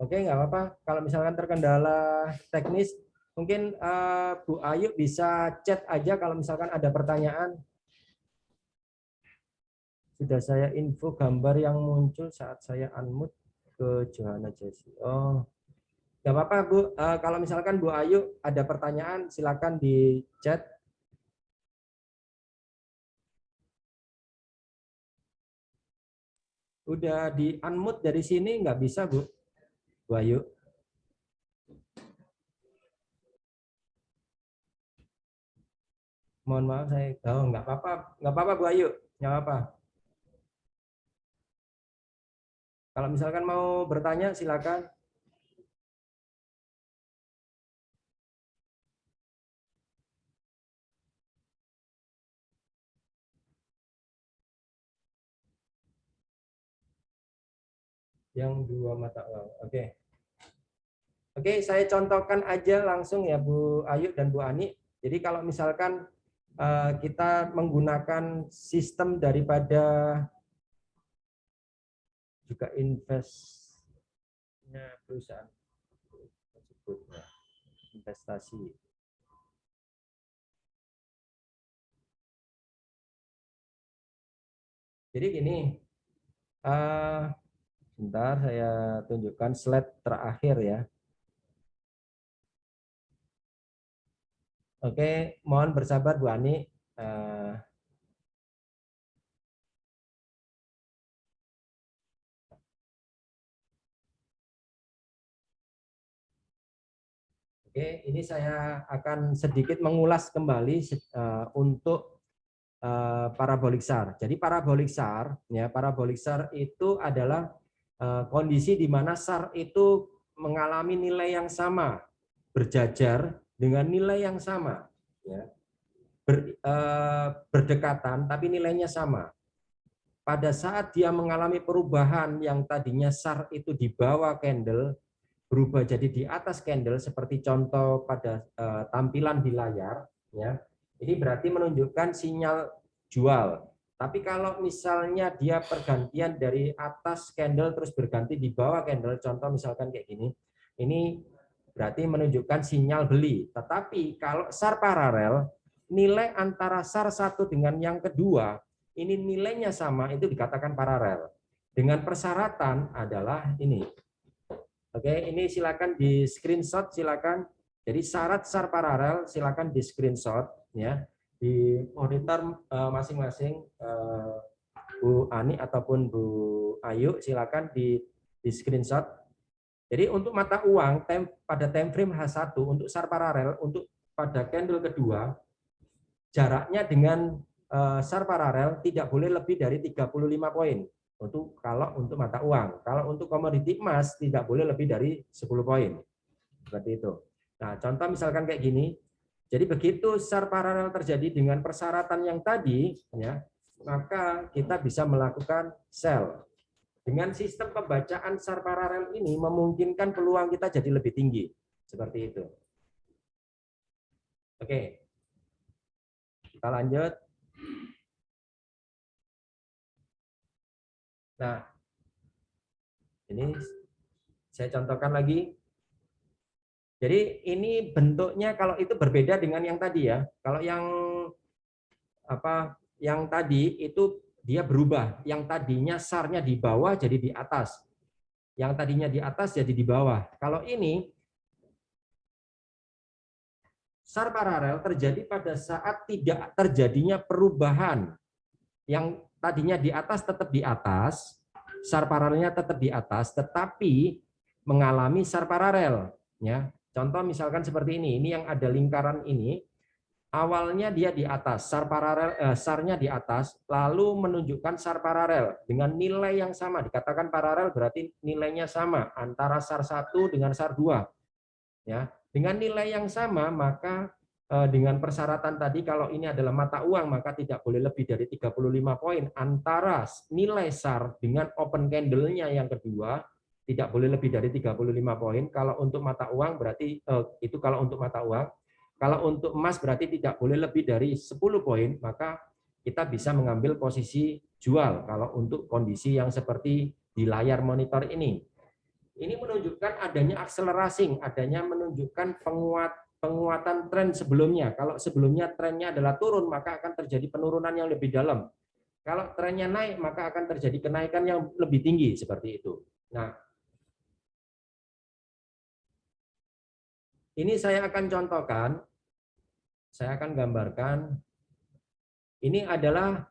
Oke, nggak apa-apa. Kalau misalkan terkendala teknis, mungkin Bu Ayu bisa chat aja kalau misalkan ada pertanyaan. Sudah saya info gambar yang muncul saat saya unmute ke Johanna Jessi. Oh, nggak apa-apa Bu. Kalau misalkan Bu Ayu ada pertanyaan, silakan di chat. Udah di unmute dari sini nggak bisa Bu, Bu Ayu. Mohon maaf saya, oh nggak apa-apa Bu Ayu, nggak apa-apa. Kalau misalkan mau bertanya silakan. Yang dua mata uang. Oke. Oke, saya contohkan aja langsung ya Bu Ayu dan Bu Ani. Jadi kalau misalkan kita menggunakan sistem daripada juga investnya perusahaan tersebut, ya, investasi. Jadi gini, sebentar saya tunjukkan slide terakhir ya. Oke, mohon bersabar Bu Ani. Oke, ini saya akan sedikit mengulas kembali untuk parabolik SAR. Jadi parabolik SAR, ya, parabolik SAR itu adalah kondisi di mana SAR itu mengalami nilai yang sama, berjajar dengan nilai yang sama, ya, berdekatan tapi nilainya sama. Pada saat dia mengalami perubahan yang tadinya SAR itu di bawah candle, berubah jadi di atas candle seperti contoh pada tampilan di layar, ya. Ini berarti menunjukkan sinyal jual. Tapi kalau misalnya dia pergantian dari atas candle terus berganti di bawah candle, contoh misalkan kayak gini, ini berarti menunjukkan sinyal beli. Tetapi kalau SAR paralel, nilai antara SAR satu dengan yang kedua, ini nilainya sama, itu dikatakan paralel. Dengan persyaratan adalah ini. Oke, ini silakan di screenshot, silakan. Jadi syarat SAR paralel silakan di screenshot, ya, di monitor masing-masing, Bu Ani ataupun Bu Ayu, silakan di screenshot. Jadi untuk mata uang pada time frame H1 untuk SAR paralel untuk pada candle kedua, jaraknya dengan SAR paralel tidak boleh lebih dari 35 poin. Kalau untuk mata uang. Kalau untuk komoditi emas tidak boleh lebih dari 10 poin. Seperti itu. Nah, contoh misalkan kayak gini. Jadi begitu SAR paralel terjadi dengan persyaratan yang tadi, ya, maka kita bisa melakukan sell. Dengan sistem pembacaan SAR paralel ini memungkinkan peluang kita jadi lebih tinggi. Seperti itu. Oke. Kita lanjut. Nah, ini saya contohkan lagi. Jadi ini bentuknya kalau itu berbeda dengan yang tadi, ya. Kalau yang tadi itu dia berubah. Yang tadinya SAR-nya di bawah jadi di atas. Yang tadinya di atas jadi di bawah. Kalau ini SAR paralel terjadi pada saat tidak terjadinya perubahan. Yang tadinya di atas tetap di atas, SAR paralelnya tetap di atas, tetapi mengalami SAR paralel. Ya, contoh misalkan seperti ini yang ada lingkaran ini, awalnya dia di atas, SAR paralel, SAR-nya di atas, lalu menunjukkan SAR paralel dengan nilai yang sama, dikatakan paralel berarti nilainya sama antara SAR 1 dengan SAR 2. Ya, dengan nilai yang sama, maka dengan persyaratan tadi kalau ini adalah mata uang maka tidak boleh lebih dari 35 poin antara nilai SAR dengan open candle-nya yang kedua, tidak boleh lebih dari 35 poin. Kalau untuk mata uang berarti itu kalau untuk mata uang. Kalau untuk emas berarti tidak boleh lebih dari 10 poin, maka kita bisa mengambil posisi jual kalau untuk kondisi yang seperti di layar monitor ini. Ini menunjukkan adanya akselerasi, adanya menunjukkan penguatan tren sebelumnya. Kalau sebelumnya trennya adalah turun, maka akan terjadi penurunan yang lebih dalam. Kalau trennya naik, maka akan terjadi kenaikan yang lebih tinggi, seperti itu. Nah, ini saya akan contohkan, saya akan gambarkan. Ini adalah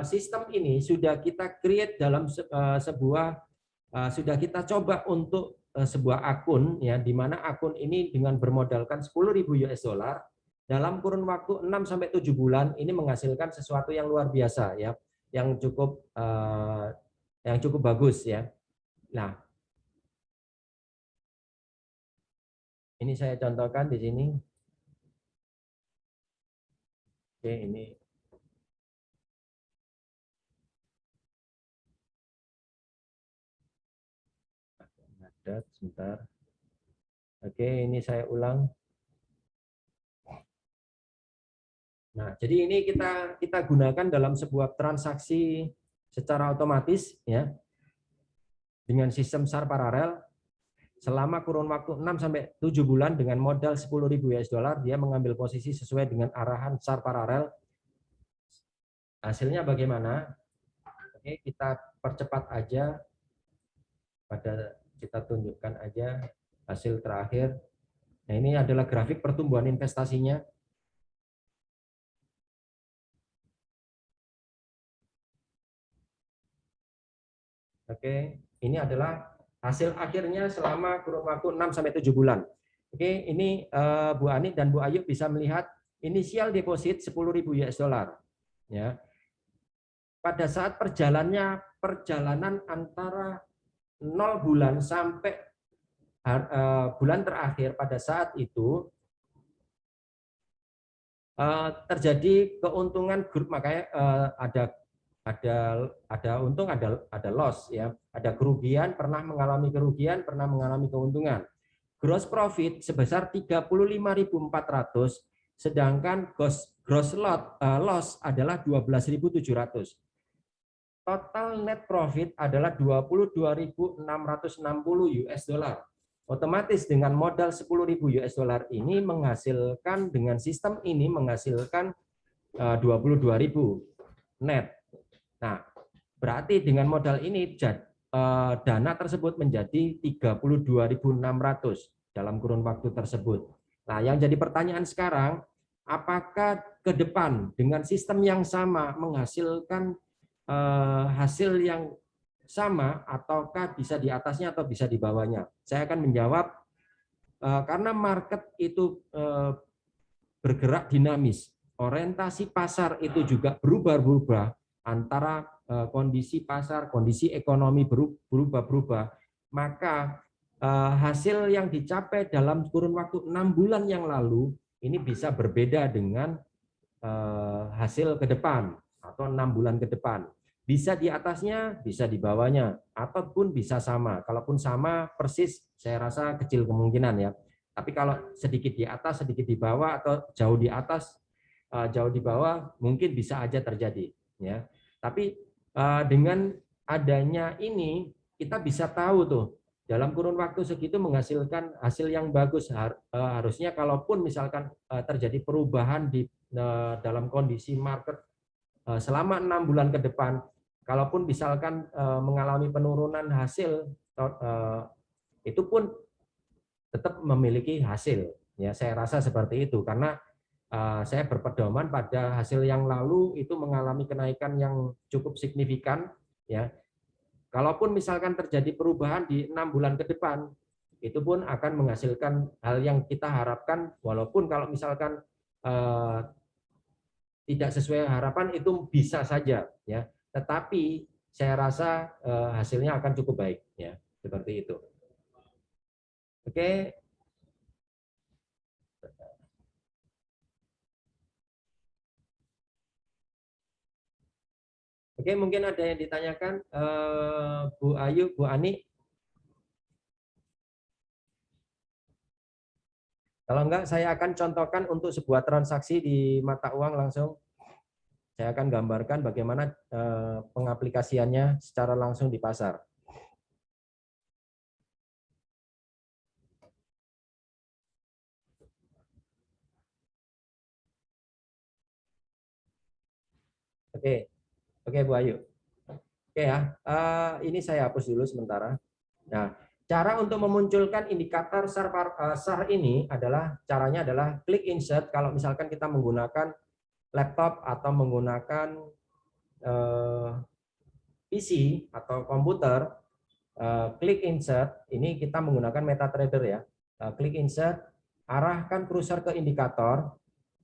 sistem ini sudah kita create dalam sebuah sudah kita coba untuk sebuah akun, ya, di mana akun ini dengan bermodalkan 10.000 US dollar dalam kurun waktu 6 sampai 7 bulan ini menghasilkan sesuatu yang luar biasa, ya, yang cukup bagus, ya. Nah, ini saya contohkan di sini. Oke, ini ada sebentar. Oke, ini saya ulang. Nah, jadi ini kita gunakan dalam sebuah transaksi secara otomatis, ya, dengan sistem SAR paralel selama kurun waktu 6 sampai 7 bulan dengan modal 10.000 US dollar, dia mengambil posisi sesuai dengan arahan SAR paralel. Hasilnya bagaimana? Oke, kita percepat aja, kita tunjukkan aja hasil terakhir. Nah, ini adalah grafik pertumbuhan investasinya. Oke, ini adalah hasil akhirnya selama kurun waktu 6 sampai 7 bulan. Oke, ini Bu Ani dan Bu Ayu bisa melihat inisial deposit 10.000 US dollar. Ya. Pada saat perjalanan antara 0 bulan sampai bulan terakhir, pada saat itu terjadi keuntungan grup, makanya ada untung, ada loss, ya, ada kerugian, pernah mengalami kerugian, pernah mengalami keuntungan. Gross profit sebesar 35.400, sedangkan gross loss adalah 12.700. Total net profit adalah 22.660 US dollar. Otomatis dengan modal 10.000 US dollar ini menghasilkan, dengan sistem ini menghasilkan 22.000 net. Nah, berarti dengan modal ini dana tersebut menjadi 32.600 dalam kurun waktu tersebut. Nah, yang jadi pertanyaan sekarang, apakah ke depan dengan sistem yang sama menghasilkan hasil yang sama, ataukah bisa di atasnya atau bisa di bawahnya? Saya akan menjawab, karena market itu bergerak dinamis, orientasi pasar itu juga berubah-ubah, antara kondisi pasar, kondisi ekonomi berubah-ubah, maka hasil yang dicapai dalam kurun waktu 6 bulan yang lalu ini bisa berbeda dengan hasil ke depan atau 6 bulan ke depan. Bisa di atasnya, bisa di bawahnya, ataupun bisa sama. Kalaupun sama persis, saya rasa kecil kemungkinan, ya. Tapi kalau sedikit di atas, sedikit di bawah, atau jauh di atas, jauh di bawah, mungkin bisa aja terjadi, ya. Tapi dengan adanya ini, kita bisa tahu tuh dalam kurun waktu segitu menghasilkan hasil yang bagus. Harusnya kalaupun misalkan terjadi perubahan di dalam kondisi market selama 6 bulan ke depan, kalaupun misalkan mengalami penurunan hasil, itu pun tetap memiliki hasil, ya. Saya rasa seperti itu, karena saya berpedoman pada hasil yang lalu itu mengalami kenaikan yang cukup signifikan, ya. Kalaupun misalkan terjadi perubahan di 6 bulan ke depan, itu pun akan menghasilkan hal yang kita harapkan, walaupun kalau misalkan tidak sesuai harapan itu bisa saja, ya. Tetapi saya rasa hasilnya akan cukup baik, ya. Seperti itu. Oke. Oke, mungkin ada yang ditanyakan, Bu Ayu, Bu Ani. Kalau enggak, saya akan contohkan untuk sebuah transaksi di mata uang langsung. Saya akan gambarkan bagaimana pengaplikasiannya secara langsung di pasar. Oke, oke Bu Ayu. Oke ya, ini saya hapus dulu sementara. Nah, cara untuk memunculkan indikator SAR ini adalah, caranya adalah klik insert. Kalau misalkan kita menggunakan laptop atau menggunakan PC atau komputer, klik insert, ini kita menggunakan MetaTrader, ya. Klik insert, arahkan kursor ke indikator,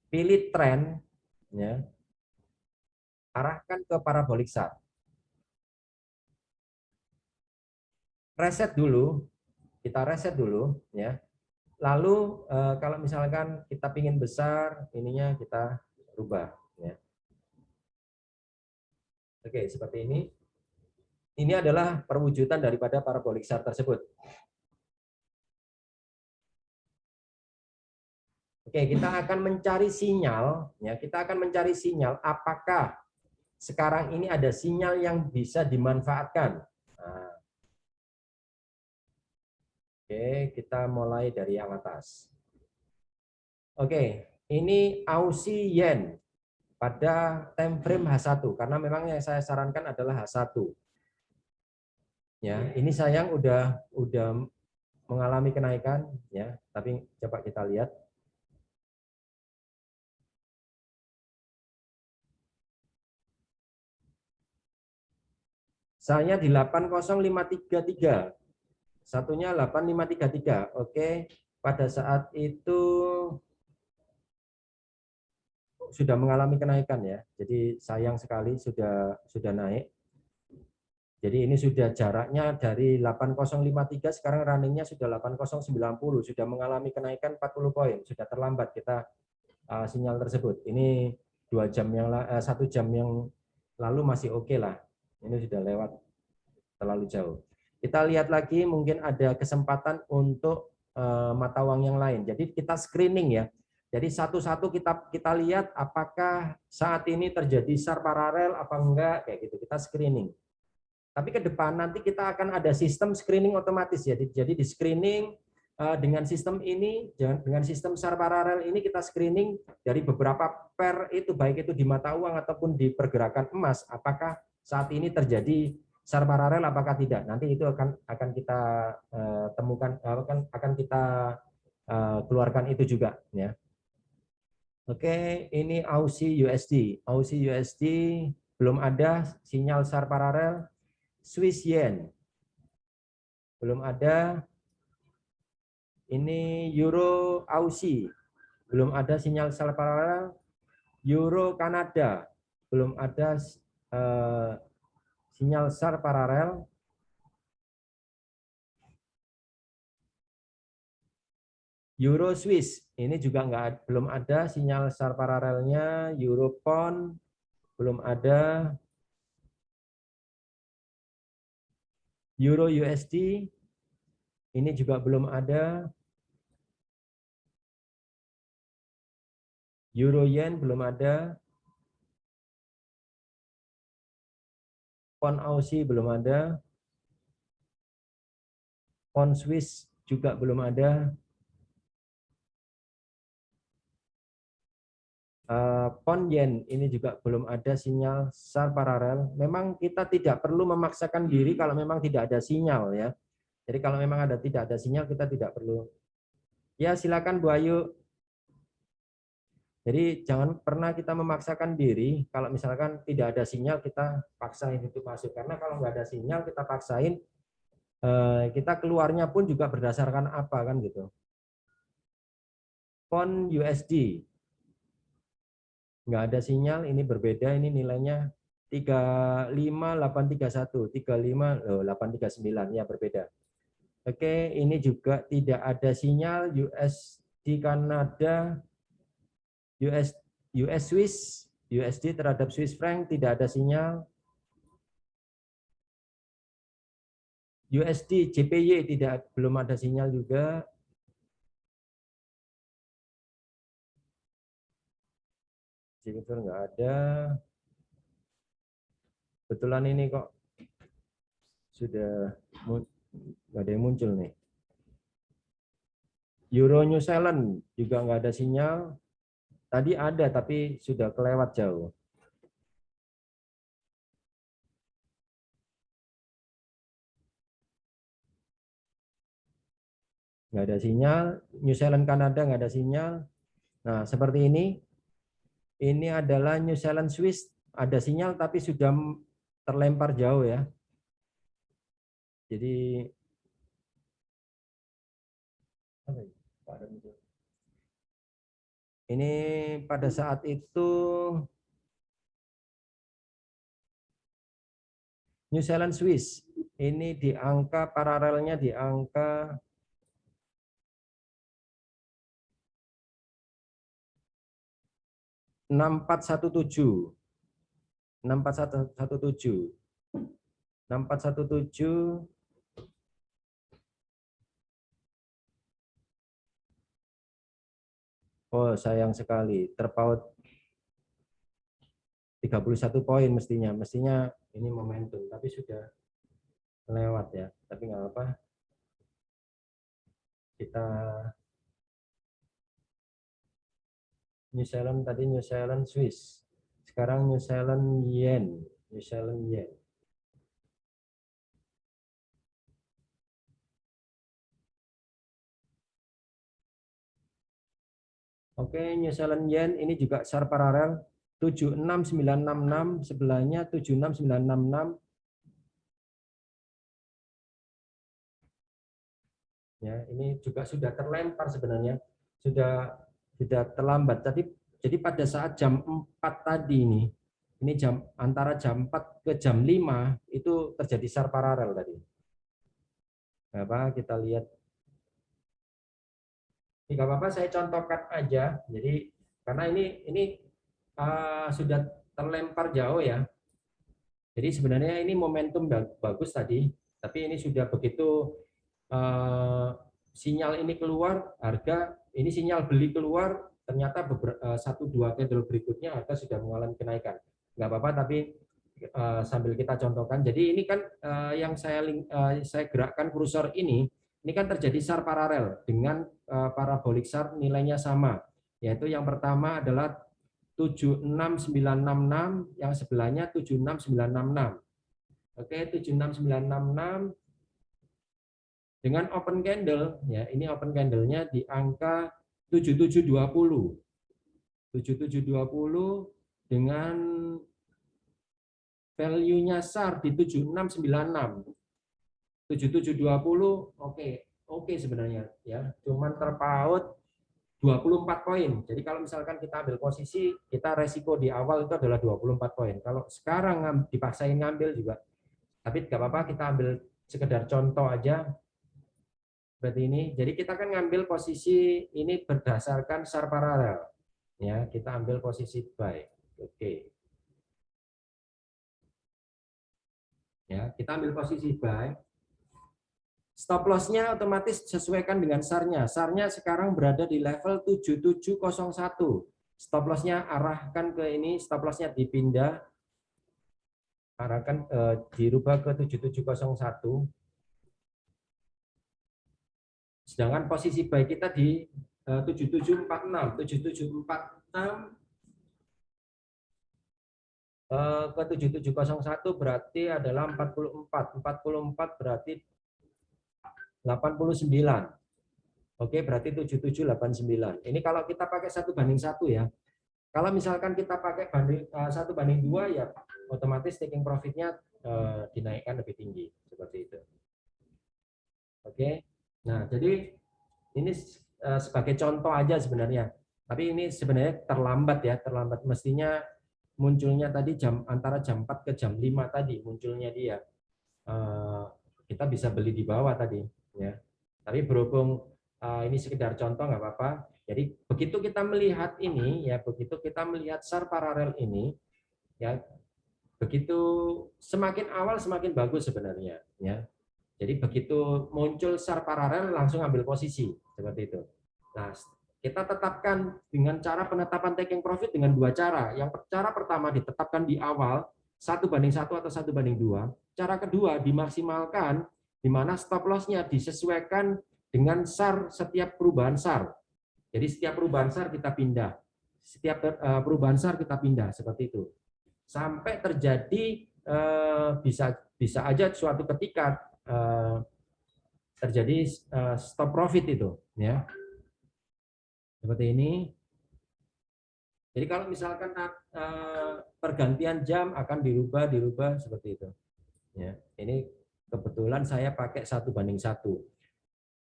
pilih trend, ya. Arahkan ke parabolic chart. Reset dulu, kita reset dulu, ya. Lalu kalau misalkan kita pingin besar, ininya kita rubah, ya. Oke, seperti ini. Ini adalah perwujudan daripada parabolic chart tersebut. Oke, kita akan mencari sinyal, ya. Kita akan mencari sinyal apakah sekarang ini ada sinyal yang bisa dimanfaatkan. Nah, oke, kita mulai dari yang atas. Oke, ini Aussie Yen pada time frame H1, karena memang yang saya sarankan adalah H1. Ya, ini sayang udah mengalami kenaikan, ya, tapi coba kita lihat. Saya di 80533. Satunya 8533. Oke. pada saat itu sudah mengalami kenaikan ya. Jadi sayang sekali sudah naik. Jadi ini sudah jaraknya dari 8053 sekarang runningnya sudah 8090, sudah mengalami kenaikan 40 poin, sudah terlambat kita sinyal tersebut. Ini 1 jam yang lalu masih oke lah. Ini sudah lewat terlalu jauh. Kita lihat lagi mungkin ada kesempatan untuk mata uang yang lain. Jadi kita screening ya. Jadi satu-satu kita lihat apakah saat ini terjadi SAR paralel apa enggak kayak gitu. Kita screening. Tapi ke depan nanti kita akan ada sistem screening otomatis ya. Jadi di screening dengan sistem ini, dengan sistem SAR paralel ini kita screening dari beberapa pair itu, baik itu di mata uang ataupun di pergerakan emas, apakah saat ini terjadi SAR paralel apakah tidak. Nanti itu akan kita temukan, akan kita keluarkan itu juga ya. Oke, ini Aussie USD. Aussie USD belum ada sinyal SAR paralel. Swiss Yen belum ada. Ini Euro Aussie belum ada sinyal SAR paralel. Euro Kanada belum ada sinyal SAR paralel. Euro Swiss ini juga belum ada sinyal SAR paralelnya. Euro Pound belum ada. Euro USD ini juga belum ada. Euro Yen belum ada. Pound Aussie belum ada. Pound Swiss juga belum ada. Pound Yen ini juga belum ada sinyal SAR paralel. Memang kita tidak perlu memaksakan diri kalau memang tidak ada sinyal ya. Jadi kalau memang tidak ada sinyal kita tidak perlu. Ya silakan Bu Ayu. Jadi jangan pernah kita memaksakan diri kalau misalkan tidak ada sinyal kita paksain itu masuk, karena kalau nggak ada sinyal kita paksain kita keluarnya pun juga berdasarkan apa kan gitu. Pound USD nggak ada sinyal, ini berbeda, ini nilainya 35831, 35839 ya berbeda. Oke, ini juga tidak ada sinyal. USD Kanada, US Swiss, USD terhadap Swiss franc tidak ada sinyal. USD JPY belum ada sinyal juga. Singapura nggak ada. Kebetulan ini kok sudah nggak ada yang muncul nih. Euro New Zealand juga nggak ada sinyal. Tadi ada tapi sudah kelewat jauh. Nggak ada sinyal. New Zealand Kanada nggak ada sinyal. Nah seperti ini. Ini adalah New Zealand Swiss, ada sinyal tapi sudah terlempar jauh ya. Jadi ini pada saat itu New Zealand Swiss ini di angka paralelnya di angka 6417. 6417. 6417. Oh, sayang sekali. Terpaut 31 poin mestinya. Mestinya ini momentum, tapi sudah lewat ya. Tapi nggak apa. Kita New Zealand tadi New Zealand Swiss. Sekarang New Zealand Yen. New Zealand Yen. Oke, New Zealand Yen ini juga SAR paralel 76966, sebelahnya 76966. Ya, ini juga sudah terlempar sebenarnya, sudah terlambat. Jadi pada saat jam 4 tadi ini jam antara jam 4 ke jam 5 itu terjadi SAR paralel tadi. Apa kita lihat? Ini nggak apa-apa, saya contohkan aja. Jadi karena ini sudah terlempar jauh ya. Jadi sebenarnya ini momentum bagus tadi, tapi ini sudah begitu sinyal ini keluar, harga ini sinyal beli keluar, ternyata 1-2 candle berikutnya harga sudah mengalami kenaikan. Nggak apa-apa, tapi sambil kita contohkan. Jadi ini kan yang saya gerakkan kursor ini kan terjadi SAR paralel dengan parabolik SAR nilainya sama, yaitu yang pertama adalah 76966, yang sebelahnya 76966. Oke, 76966 dengan open candle ya, ini open candlenya di angka 7720. 7720 dengan value-nya SAR di 7696. 7720 oke sebenarnya ya, cuman terpaut 24 poin. Jadi kalau misalkan kita ambil posisi, kita resiko di awal itu adalah 24 poin. Kalau sekarang dipaksain ngambil juga, tapi nggak apa-apa, kita ambil sekedar contoh aja. Seperti ini. Jadi kita kan ngambil posisi ini berdasarkan SAR paralel. Ya, kita ambil posisi buy. Oke. Ya, kita ambil posisi buy. Stop loss-nya otomatis sesuaikan dengan SAR-nya. SAR-nya sekarang berada di level 7701. Stop loss-nya arahkan ke ini, stop loss-nya dipindah, arahkan dirubah ke 7701. Sedangkan posisi buy kita di 7746. 7746 ke 7701 berarti adalah 44. 44 berarti 89. Oke, berarti 7789. Ini kalau kita pakai 1:1 ya. Kalau misalkan kita pakai 1:2 ya otomatis taking profit-nya dinaikkan lebih tinggi seperti itu. Oke. Nah, jadi ini sebagai contoh aja sebenarnya. Tapi ini sebenarnya terlambat ya, terlambat. Mestinya munculnya tadi antara jam 4 ke jam 5 tadi munculnya dia. Kita bisa beli di bawah tadi ya. Tapi berhubung ini sekedar contoh nggak apa-apa. Jadi begitu kita melihat ini ya, begitu kita melihat SAR paralel ini ya, begitu semakin awal semakin bagus sebenarnya ya. Jadi begitu muncul SAR paralel langsung ambil posisi seperti itu. Nah, kita tetapkan dengan cara penetapan taking profit dengan dua cara. Yang cara pertama ditetapkan di awal 1:1 atau 1:2. Cara kedua dimaksimalkan di mana stop loss-nya disesuaikan dengan SAR setiap perubahan SAR. Jadi setiap perubahan SAR kita pindah. Setiap perubahan SAR kita pindah seperti itu. Sampai terjadi bisa aja suatu ketika terjadi stop profit itu ya. Seperti ini. Jadi kalau misalkan pergantian jam akan dirubah seperti itu. Ya, ini kebetulan saya pakai 1:1.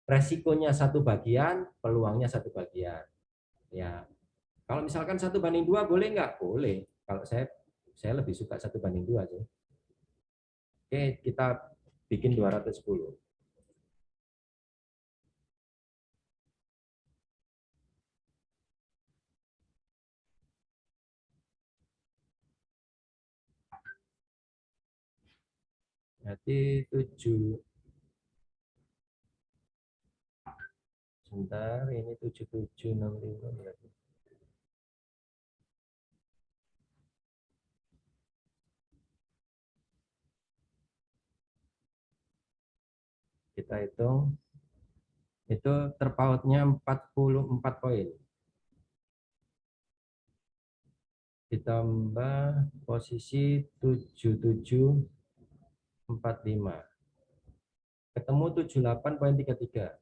Resikonya 1 bagian, peluangnya 1 bagian. Ya, kalau misalkan 1:2 boleh nggak? Boleh. Kalau saya lebih suka 1:2 sih. Oke, kita bikin 210. Berarti 7. Sebentar, ini 7765 berarti. Kita hitung itu terpautnya 44 poin. Ditambah posisi 7745. Ketemu 78,33.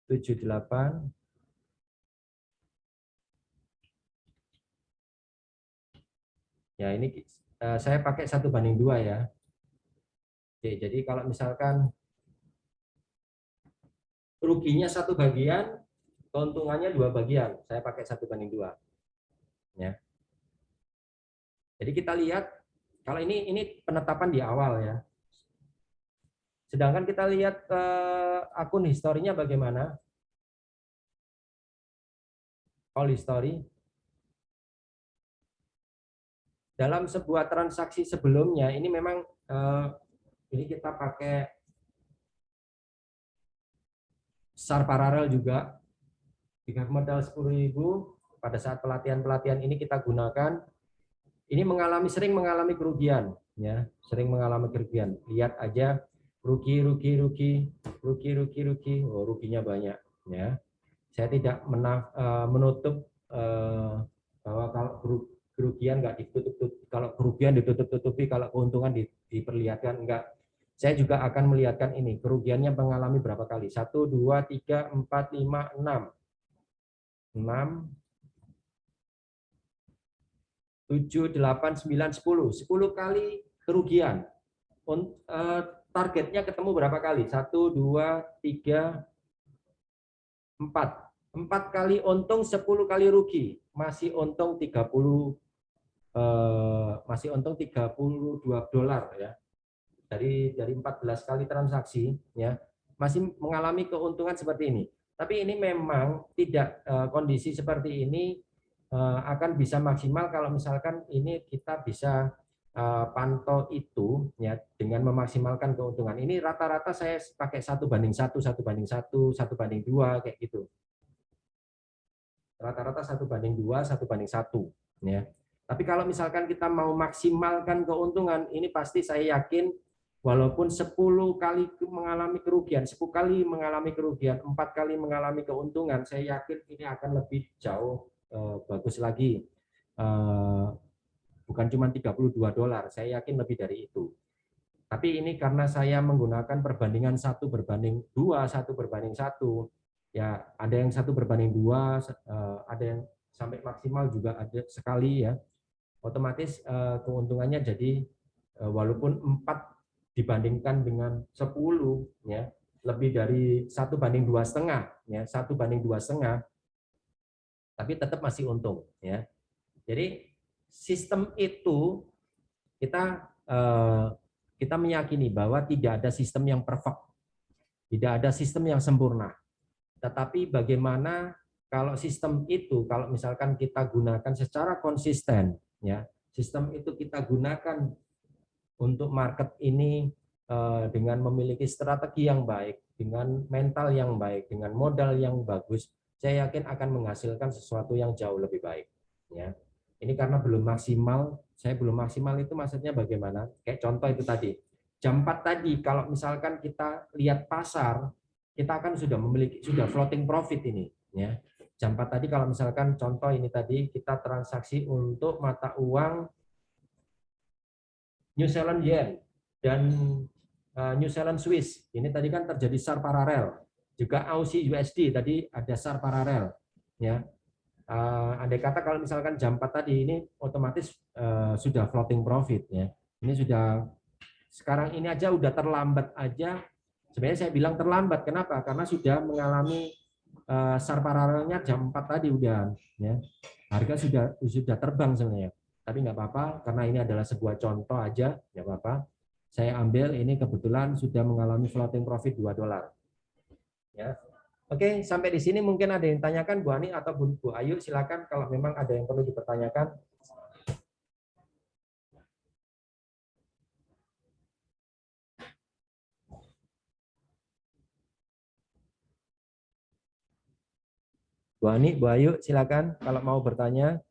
78. Ya, ini saya pakai 1:2 ya. Oke, jadi kalau misalkan ruginya 1 bagian, keuntungannya 2 bagian. Saya pakai 1/2. Ya. Jadi kita lihat, kalau ini penetapan di awal ya. Sedangkan kita lihat akun historinya bagaimana. All history. Dalam sebuah transaksi sebelumnya, ini memang ini kita pakai SAR paralel juga. Jika modal 10.000, pada saat pelatihan-pelatihan ini kita gunakan, ini sering mengalami kerugian, ya, sering mengalami kerugian. Lihat aja, rugi, oh ruginya banyak, ya. Saya tidak menutup bahwa kalau kerugian nggak ditutup, kalau kerugian ditutup-tutupi, kalau keuntungan diperlihatkan, enggak. Saya juga akan melihatkan ini, kerugiannya mengalami berapa kali? 1, 2, 3, 4, 5, 6. 6, 7, 8, 9, 10. 10 kali kerugian. Targetnya ketemu berapa kali? 1, 2, 3, 4. 4 kali untung, 10 kali rugi. Masih untung 32 dolar ya. Dari 14 kali transaksi ya, masih mengalami keuntungan seperti ini. Tapi ini memang tidak, kondisi seperti ini akan bisa maksimal kalau misalkan ini kita bisa pantau itu ya dengan memaksimalkan keuntungan. Ini rata-rata saya pakai 1/1, 1/1, 1/2 kayak gitu. Rata-rata 1/2, 1/1 ya. Tapi kalau misalkan kita mau maksimalkan keuntungan, ini pasti saya yakin walaupun 10 kali mengalami kerugian, 10 kali mengalami kerugian, 4 kali mengalami keuntungan, saya yakin ini akan lebih jauh bagus lagi. Bukan cuma 32 dolar, saya yakin lebih dari itu. Tapi ini karena saya menggunakan perbandingan 1/2, 1/1, ya ada yang 1/2, ada yang sampai maksimal juga ada sekali ya. Otomatis keuntungannya jadi walaupun 4 dibandingkan dengan 10 ya, lebih dari 1/2,5 ya, 1/2,5, tapi tetap masih untung ya. Jadi sistem itu kita meyakini bahwa tidak ada sistem yang perfect, tidak ada sistem yang sempurna. Tetapi bagaimana kalau sistem itu, kalau misalkan kita gunakan secara konsisten, ya, sistem itu kita gunakan untuk market ini dengan memiliki strategi yang baik, dengan mental yang baik, dengan modal yang bagus, saya yakin akan menghasilkan sesuatu yang jauh lebih baik. Ya, ini karena belum maksimal. Saya belum maksimal itu maksudnya bagaimana? Kayak contoh itu tadi, jam 4 tadi, kalau misalkan kita lihat pasar, kita akan sudah floating profit ini. Ya, jam 4 tadi kalau misalkan contoh ini tadi kita transaksi untuk mata uang New Zealand Yen dan New Zealand Swiss. Ini tadi kan terjadi SAR paralel. Juga Aussie USD tadi ada SAR paralel. Ya. Andai kata kalau misalkan jam 4 tadi ini otomatis sudah floating profit ya. Ini sudah sekarang ini aja udah terlambat aja. Sebenarnya saya bilang terlambat. Kenapa? Karena sudah mengalami SAR paralelnya jam 4 tadi udah ya. Harga sudah terbang sebenarnya. Tapi nggak apa-apa karena ini adalah sebuah contoh aja, nggak apa-apa. Saya ambil ini kebetulan sudah mengalami floating profit 2 dolar. Ya. Oke, sampai di sini mungkin ada yang tanyakan Bu Ani atau Bu Ayu, silakan kalau memang ada yang perlu dipertanyakan. Bu Ani, Bu Ayu, silakan kalau mau bertanya.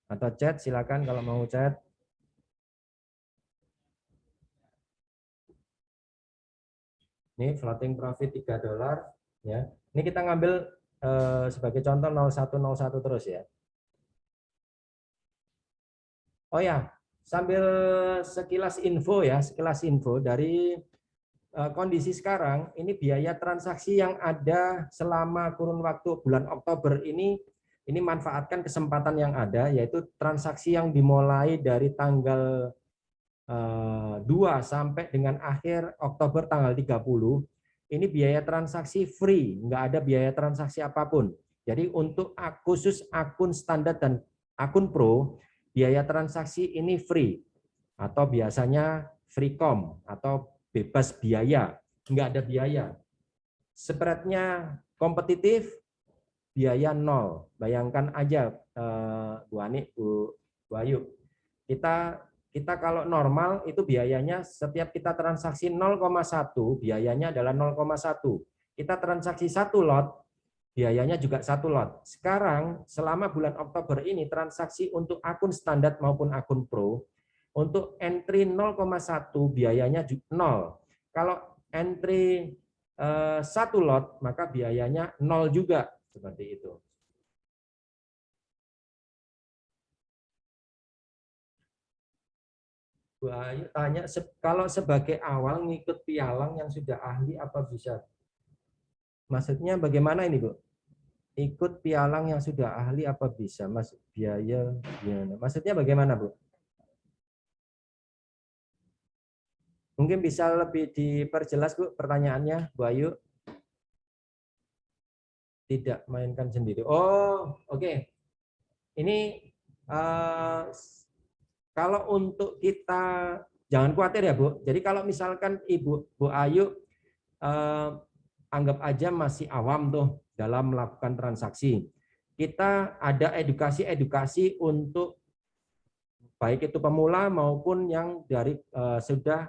Atau chat, silakan kalau mau chat. Ini floating profit 3 dolar. Ya. Ini kita ngambil sebagai contoh 0101 terus ya. Oh ya, sambil sekilas info dari kondisi sekarang, ini biaya transaksi yang ada selama kurun waktu bulan Oktober ini ini manfaatkan kesempatan yang ada, yaitu transaksi yang dimulai dari tanggal 2 sampai dengan akhir Oktober tanggal 30, ini biaya transaksi free, nggak ada biaya transaksi apapun. Jadi untuk khusus akun standar dan akun pro, biaya transaksi ini free, atau biasanya free.com atau bebas biaya, nggak ada biaya. Spreadnya kompetitif, biaya 0. Bayangkan aja Bu Ani, Bu Ayu. Kita kalau normal itu biayanya setiap kita transaksi 0,1, biayanya adalah 0,1. Kita transaksi 1 lot, biayanya juga 1 lot. Sekarang selama bulan Oktober ini transaksi untuk akun standar maupun akun pro, untuk entry 0,1 biayanya 0. Kalau entry 1 lot maka biayanya 0 juga, seperti itu. Bu Ayu tanya, kalau sebagai awal ngikut pialang yang sudah ahli apa bisa? Maksudnya bagaimana ini, Bu? Ikut pialang yang sudah ahli apa bisa? Mas biaya gimana? Maksudnya bagaimana, Bu? Mungkin bisa lebih diperjelas, Bu, pertanyaannya, Bu Ayu. Tidak mainkan sendiri. Oh, oke. Ini kalau untuk kita jangan khawatir ya, Bu. Jadi kalau misalkan Bu Ayu anggap aja masih awam tuh dalam melakukan transaksi. Kita ada edukasi untuk baik itu pemula maupun yang dari sudah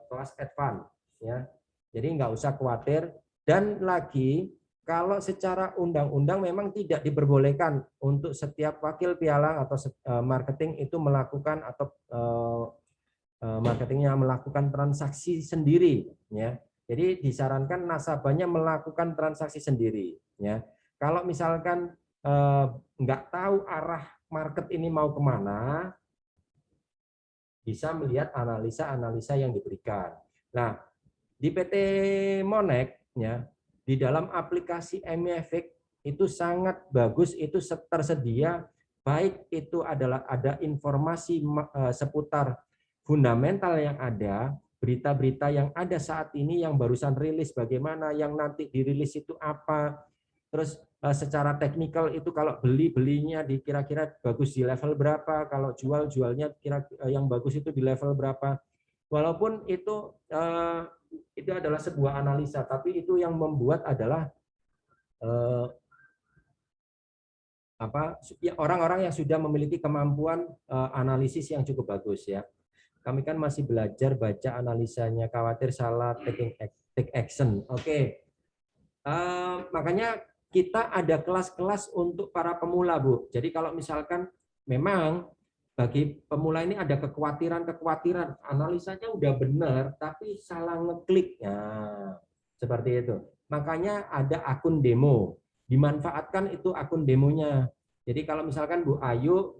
kelas advance, ya. Jadi nggak usah khawatir. Dan lagi kalau secara undang-undang memang tidak diperbolehkan untuk setiap wakil pialang atau marketing itu melakukan atau marketingnya melakukan transaksi sendiri, ya. Jadi disarankan nasabahnya melakukan transaksi sendiri, ya. Kalau misalkan nggak tahu arah market ini mau kemana, bisa melihat analisa-analisa yang diberikan. Nah, di PT Monex, ya, di dalam aplikasi MFX itu sangat bagus, itu tersedia, baik itu adalah ada informasi seputar fundamental yang ada, berita-berita yang ada saat ini, yang barusan rilis bagaimana, yang nanti dirilis itu apa, terus secara teknikal itu kalau belinya di kira-kira bagus di level berapa, kalau jualnya kira yang bagus itu di level berapa. Walaupun itu adalah sebuah analisa, tapi itu yang membuat adalah orang-orang yang sudah memiliki kemampuan analisis yang cukup bagus, ya. Kami kan masih belajar baca analisanya, khawatir salah take action. Oke. Makanya kita ada kelas-kelas untuk para pemula, Bu. Jadi kalau misalkan memang bagi pemula ini ada kekhawatiran, analisanya udah benar tapi salah ngeklik. Nah, seperti itu. Makanya ada akun demo. Dimanfaatkan itu akun demonya. Jadi kalau misalkan Bu Ayu,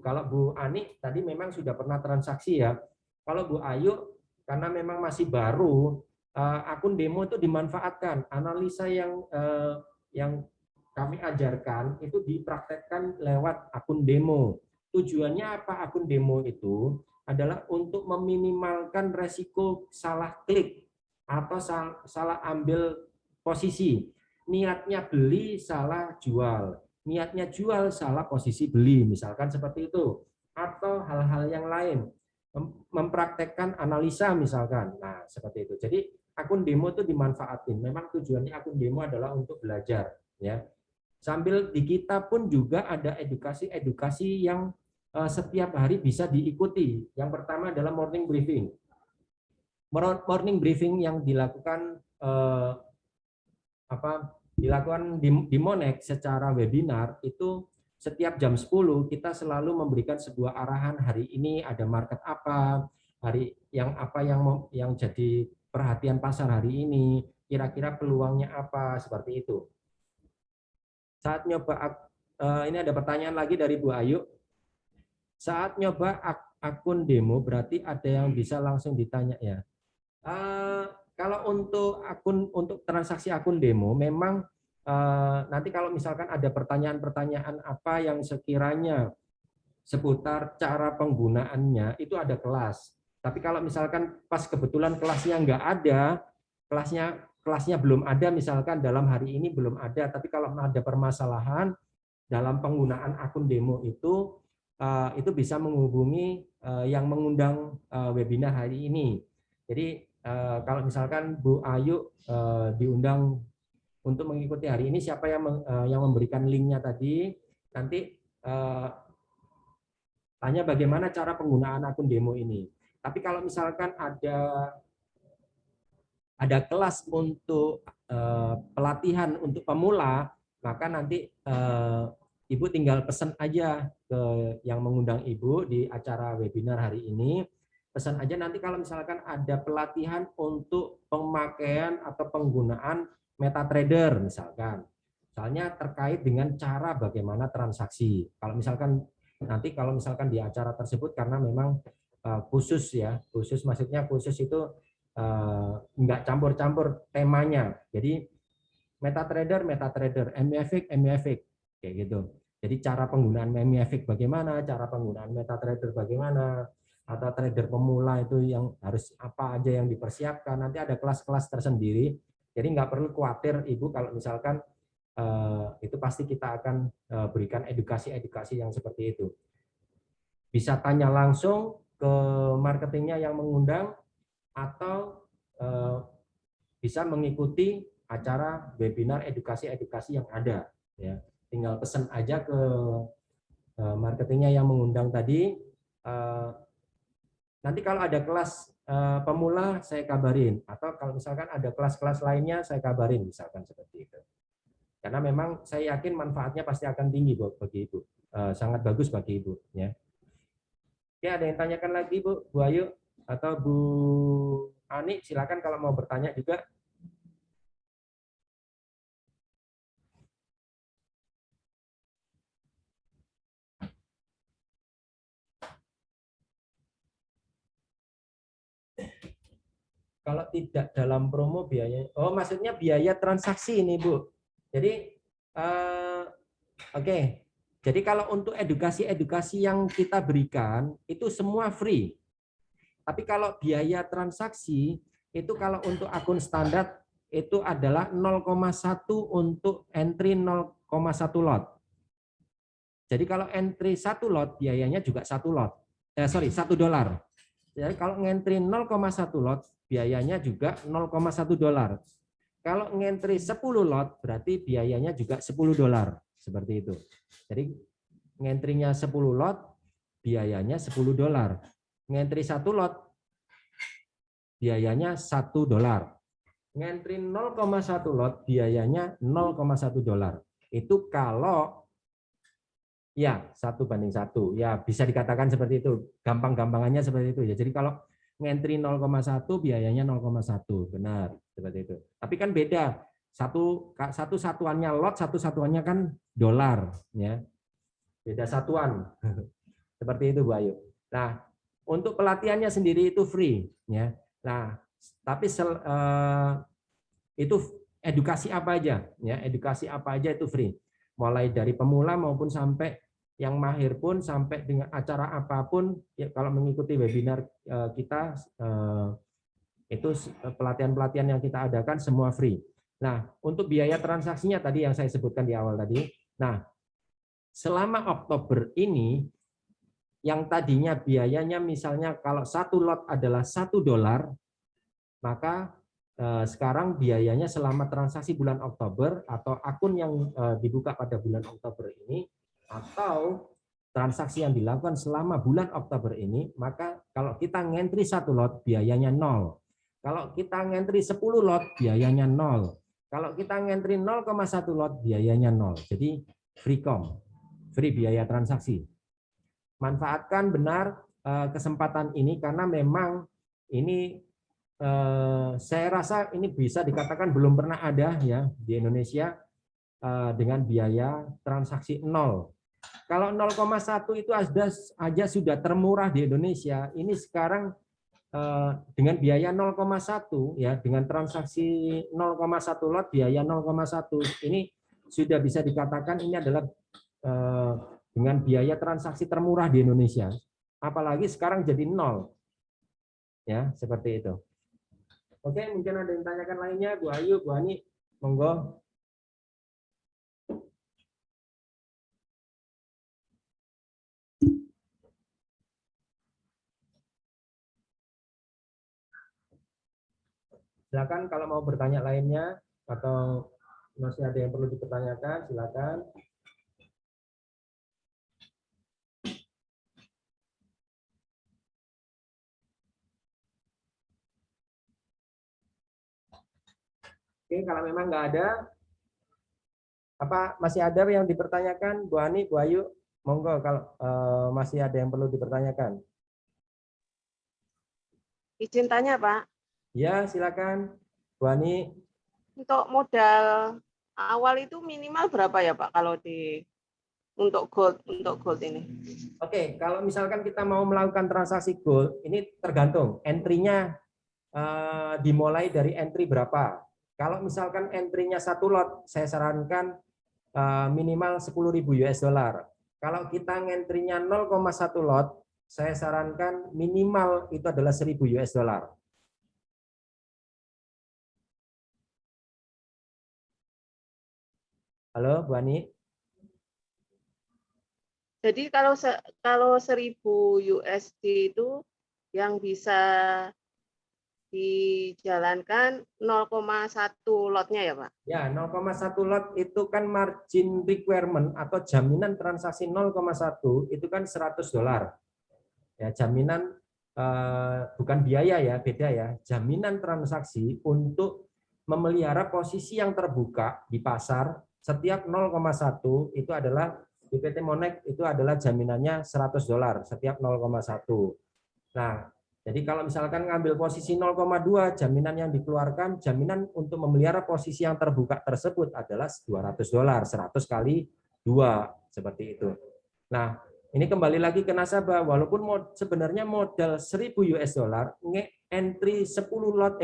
kalau Bu Ani tadi memang sudah pernah transaksi, ya. Kalau Bu Ayu karena memang masih baru, akun demo itu dimanfaatkan. Analisa yang kami ajarkan itu dipraktekkan lewat akun demo. Tujuannya apa akun demo itu? Adalah untuk meminimalkan resiko salah klik atau salah ambil posisi. Niatnya beli, salah jual. Niatnya jual, salah posisi beli. Misalkan seperti itu. Atau hal-hal yang lain. Mempraktekkan analisa misalkan. Nah, seperti itu. Jadi akun demo itu dimanfaatin. Memang tujuannya akun demo adalah untuk belajar, ya. Sambil di kita pun juga ada edukasi yang setiap hari bisa diikuti. Yang pertama adalah morning briefing. Morning briefing yang dilakukan di Monex secara webinar itu setiap jam 10 kita selalu memberikan sebuah arahan, hari ini ada market apa, hari yang apa yang jadi perhatian pasar hari ini, kira-kira peluangnya apa, seperti itu. Saat nyoba, ini ada pertanyaan lagi dari Bu Ayu. Saat nyoba akun demo berarti ada yang bisa langsung ditanya, ya. Kalau untuk transaksi akun demo memang nanti kalau misalkan ada pertanyaan-pertanyaan apa yang sekiranya seputar cara penggunaannya, itu ada kelas. Tapi kalau misalkan pas kebetulan kelasnya nggak ada, kelasnya belum ada, misalkan dalam hari ini belum ada, tapi kalau ada permasalahan dalam penggunaan akun demo itu bisa menghubungi yang mengundang webinar hari ini. Jadi kalau misalkan Bu Ayu diundang untuk mengikuti hari ini, siapa yang memberikan linknya tadi, nanti tanya bagaimana cara penggunaan akun demo ini. Tapi kalau misalkan ada kelas untuk pelatihan untuk pemula, maka nanti Ibu tinggal pesan aja ke yang mengundang Ibu di acara webinar hari ini. Pesan aja nanti kalau misalkan ada pelatihan untuk pemakaian atau penggunaan MetaTrader misalkan. Misalnya terkait dengan cara bagaimana transaksi. Kalau misalkan nanti di acara tersebut, karena memang khusus ya, khusus maksudnya khusus itu nggak campur-campur temanya. Jadi MetaTrader, MiFIX, kayak gitu. Jadi cara penggunaan MiFIX bagaimana, cara penggunaan MetaTrader bagaimana, atau trader pemula itu yang harus apa aja yang dipersiapkan. Nanti ada kelas-kelas tersendiri. Jadi nggak perlu khawatir Ibu kalau misalkan itu pasti kita akan berikan edukasi-edukasi yang seperti itu. Bisa tanya langsung ke marketingnya yang mengundang, atau bisa mengikuti acara webinar edukasi-edukasi yang ada. Ya, tinggal pesan aja ke marketingnya yang mengundang tadi. Nanti kalau ada kelas pemula saya kabarin, atau kalau misalkan ada kelas-kelas lainnya saya kabarin, misalkan seperti itu. Karena memang saya yakin manfaatnya pasti akan tinggi bagi Ibu, sangat bagus bagi Ibu. Ya. Oke, ada yang tanyakan lagi Bu Ayu atau Bu Ani, silakan kalau mau bertanya juga. Kalau tidak dalam promo biaya, oh maksudnya biaya transaksi ini Bu. Jadi oke. Jadi kalau untuk edukasi-edukasi yang kita berikan itu semua free. Tapi kalau biaya transaksi itu kalau untuk akun standar itu adalah 0,1 untuk entry 0,1 lot. Jadi kalau entry 1 lot biayanya juga 1 lot. $1. Jadi kalau ngentri 0,1 lot biayanya juga $0,1. Kalau ngentri 10 lot berarti biayanya juga $10. Seperti itu. Jadi ngentrinya 10 lot biayanya $10. Ngentri 1 lot biayanya $1. Ngentri 0,1 lot biayanya $0,1. Itu kalau ya 1:1, ya bisa dikatakan seperti itu, gampang-gampangannya seperti itu ya. Jadi kalau ngentri 0,1 biayanya 0,1, benar seperti itu. Tapi kan beda, satu satuannya lot, satu satuannya kan dolar, ya beda satuan. Seperti itu Bu Ayu. Nah untuk pelatihannya sendiri itu free, ya. Nah tapi itu edukasi apa aja, ya edukasi apa aja itu free. Mulai dari pemula maupun sampai yang mahir pun, sampai dengan acara apapun, ya, kalau mengikuti webinar kita itu pelatihan-pelatihan yang kita adakan semua free. Nah, untuk biaya transaksinya tadi yang saya sebutkan di awal tadi. Nah, selama Oktober ini yang tadinya biayanya misalnya kalau 1 lot adalah $1, maka sekarang biayanya selama transaksi bulan Oktober atau akun yang dibuka pada bulan Oktober ini, atau transaksi yang dilakukan selama bulan Oktober ini, maka kalau kita ngentri 1 lot biayanya 0. Kalau kita ngentri 10 lot biayanya 0. Kalau kita ngentri 0,1 lot biayanya 0. Jadi free biaya transaksi. Manfaatkan benar kesempatan ini karena memang ini saya rasa ini bisa dikatakan belum pernah ada ya di Indonesia dengan biaya transaksi 0. Kalau 0,1 itu aja sudah termurah di Indonesia. Ini sekarang dengan biaya 0,1 ya, dengan transaksi 0,1 lot biaya 0,1 ini sudah bisa dikatakan ini adalah dengan biaya transaksi termurah di Indonesia. Apalagi sekarang jadi 0. Ya, seperti itu. Oke, mungkin ada yang tanyakan lainnya, Bu Ayu, Bu Ani, monggo. Silakan kalau mau bertanya lainnya atau masih ada yang perlu dipertanyakan, silakan. Oke, kalau memang nggak ada, apa masih ada yang dipertanyakan, Bu Ani, Bu Ayu, monggo kalau masih ada yang perlu dipertanyakan. Izin tanya, Pak. Ya, silakan, Bu Ani. Untuk modal awal itu minimal berapa ya, Pak, kalau untuk gold ini? Oke, kalau misalkan kita mau melakukan transaksi gold, ini tergantung entry-nya dimulai dari entry berapa. Kalau misalkan entry-nya 1 lot, saya sarankan minimal 10.000 US dollar. Kalau kita ngentry-nya 0,1 lot, saya sarankan minimal itu adalah 1.000 US dollar. Halo, Bu Ani. Jadi kalau 1.000 USD itu yang bisa dijalankan 0,1 lotnya ya, Pak? Ya, 0,1 lot itu kan margin requirement atau jaminan transaksi 0,1 itu kan 100 dolar. Ya, jaminan bukan biaya ya, beda ya. Jaminan transaksi untuk memelihara posisi yang terbuka di pasar setiap 0,1 itu adalah di PT Monex itu adalah jaminannya 100 dolar setiap 0,1. Nah, jadi kalau misalkan ngambil posisi 0,2, jaminan yang dikeluarkan, jaminan untuk memelihara posisi yang terbuka tersebut adalah 200 dolar, 100 kali 2, seperti itu. Nah, ini kembali lagi ke nasabah, walaupun sebenarnya modal 1.000 US dollar, entry 10 lot,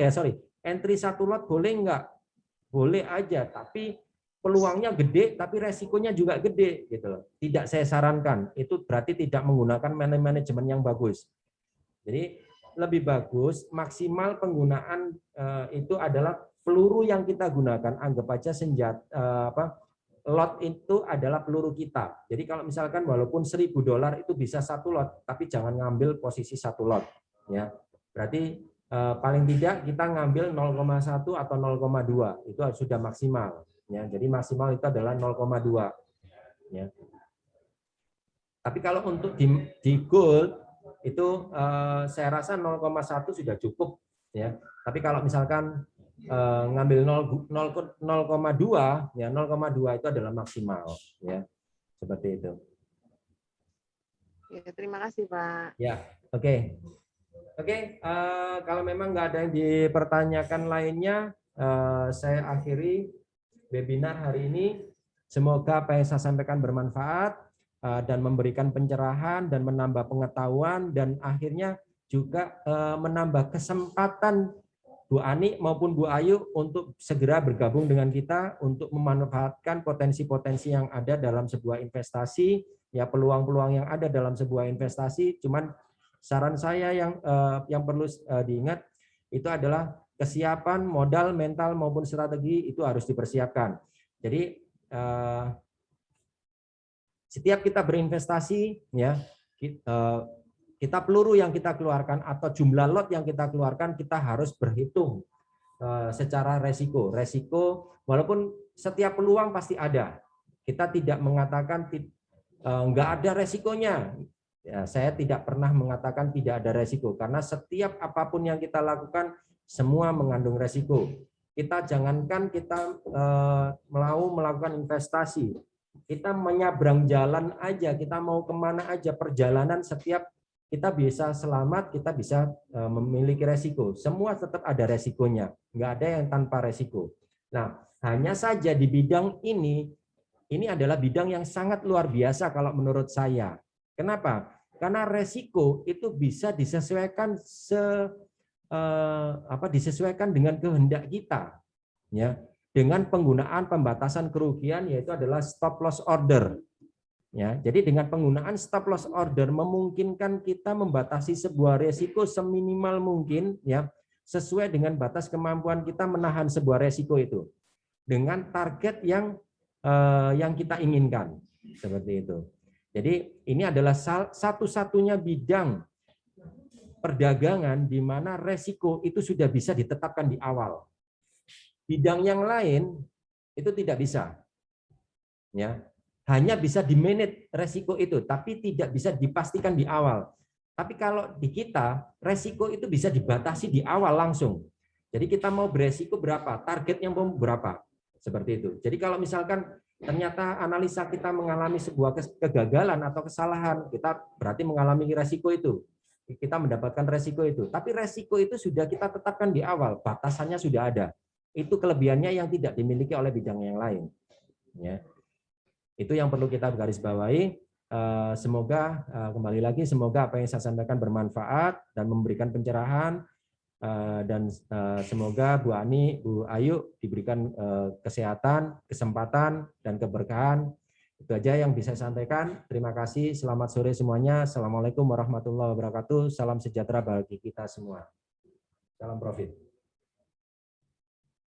entry 1 lot boleh enggak? Boleh aja, tapi peluangnya gede, tapi resikonya juga gede, gitu loh. Tidak saya sarankan, itu berarti tidak menggunakan manajemen yang bagus. Jadi lebih bagus maksimal penggunaan itu adalah peluru yang kita gunakan, anggap aja senjata lot itu adalah peluru kita. Jadi kalau misalkan walaupun 1.000 dolar itu bisa 1 lot, tapi jangan ngambil posisi 1 lot, ya. Berarti paling tidak kita ngambil 0,1 atau 0,2 itu sudah maksimal, ya. Jadi maksimal itu adalah 0,2, ya. Tapi kalau untuk di gold itu saya rasa 0,1 sudah cukup, ya. Tapi kalau misalkan ngambil 0,2 ya 0,2 itu adalah maksimal, ya. Seperti itu. Ya, terima kasih, Pak. Ya, oke. Oke, kalau memang nggak ada yang dipertanyakan lainnya, saya akhiri webinar hari ini. Semoga apa yang saya sampaikan bermanfaat dan memberikan pencerahan dan menambah pengetahuan dan akhirnya juga menambah kesempatan Bu Ani maupun Bu Ayu untuk segera bergabung dengan kita untuk memanfaatkan potensi-potensi yang ada dalam sebuah investasi, ya peluang-peluang yang ada dalam sebuah investasi. Cuman saran saya yang perlu diingat itu adalah kesiapan modal, mental maupun strategi itu harus dipersiapkan. Jadi setiap kita berinvestasi, ya kita peluru yang kita keluarkan atau jumlah lot yang kita keluarkan kita harus berhitung secara resiko. Resiko walaupun setiap peluang pasti ada. Kita tidak mengatakan nggak ada resikonya. Ya, saya tidak pernah mengatakan tidak ada resiko karena setiap apapun yang kita lakukan semua mengandung resiko. Kita jangankan kita mau melakukan investasi, kita menyabrang jalan aja, kita mau kemana aja perjalanan setiap kita bisa selamat, kita bisa memiliki resiko. Semua tetap ada resikonya, nggak ada yang tanpa resiko. Nah, hanya saja di bidang ini adalah bidang yang sangat luar biasa kalau menurut saya. Kenapa? Karena resiko itu bisa disesuaikan disesuaikan dengan kehendak kita, ya, dengan penggunaan pembatasan kerugian, yaitu adalah stop loss order. Ya, jadi dengan penggunaan stop loss order memungkinkan kita membatasi sebuah resiko seminimal mungkin, ya, sesuai dengan batas kemampuan kita menahan sebuah resiko itu dengan target yang kita inginkan, seperti itu. Jadi ini adalah satu-satunya bidang perdagangan di mana resiko itu sudah bisa ditetapkan di awal. Bidang yang lain itu tidak bisa, ya, hanya bisa di-manage resiko itu, tapi tidak bisa dipastikan di awal. Tapi kalau di kita, resiko itu bisa dibatasi di awal langsung. Jadi kita mau beresiko berapa, targetnya mau berapa, seperti itu. Jadi kalau misalkan ternyata analisa kita mengalami sebuah kegagalan atau kesalahan, kita berarti mengalami resiko itu. Kita mendapatkan resiko itu. Tapi resiko itu sudah kita tetapkan di awal, batasannya sudah ada. Itu kelebihannya yang tidak dimiliki oleh bidang yang lain. Ya. Itu yang perlu kita garis bawahi. Semoga kembali lagi, semoga apa yang saya sampaikan bermanfaat dan memberikan pencerahan. Dan semoga Bu Ani, Bu Ayu diberikan kesehatan, kesempatan, dan keberkahan. Itu aja yang bisa saya sampaikan. Terima kasih. Selamat sore semuanya. Assalamualaikum warahmatullahi wabarakatuh. Salam sejahtera bagi kita semua. Salam profit.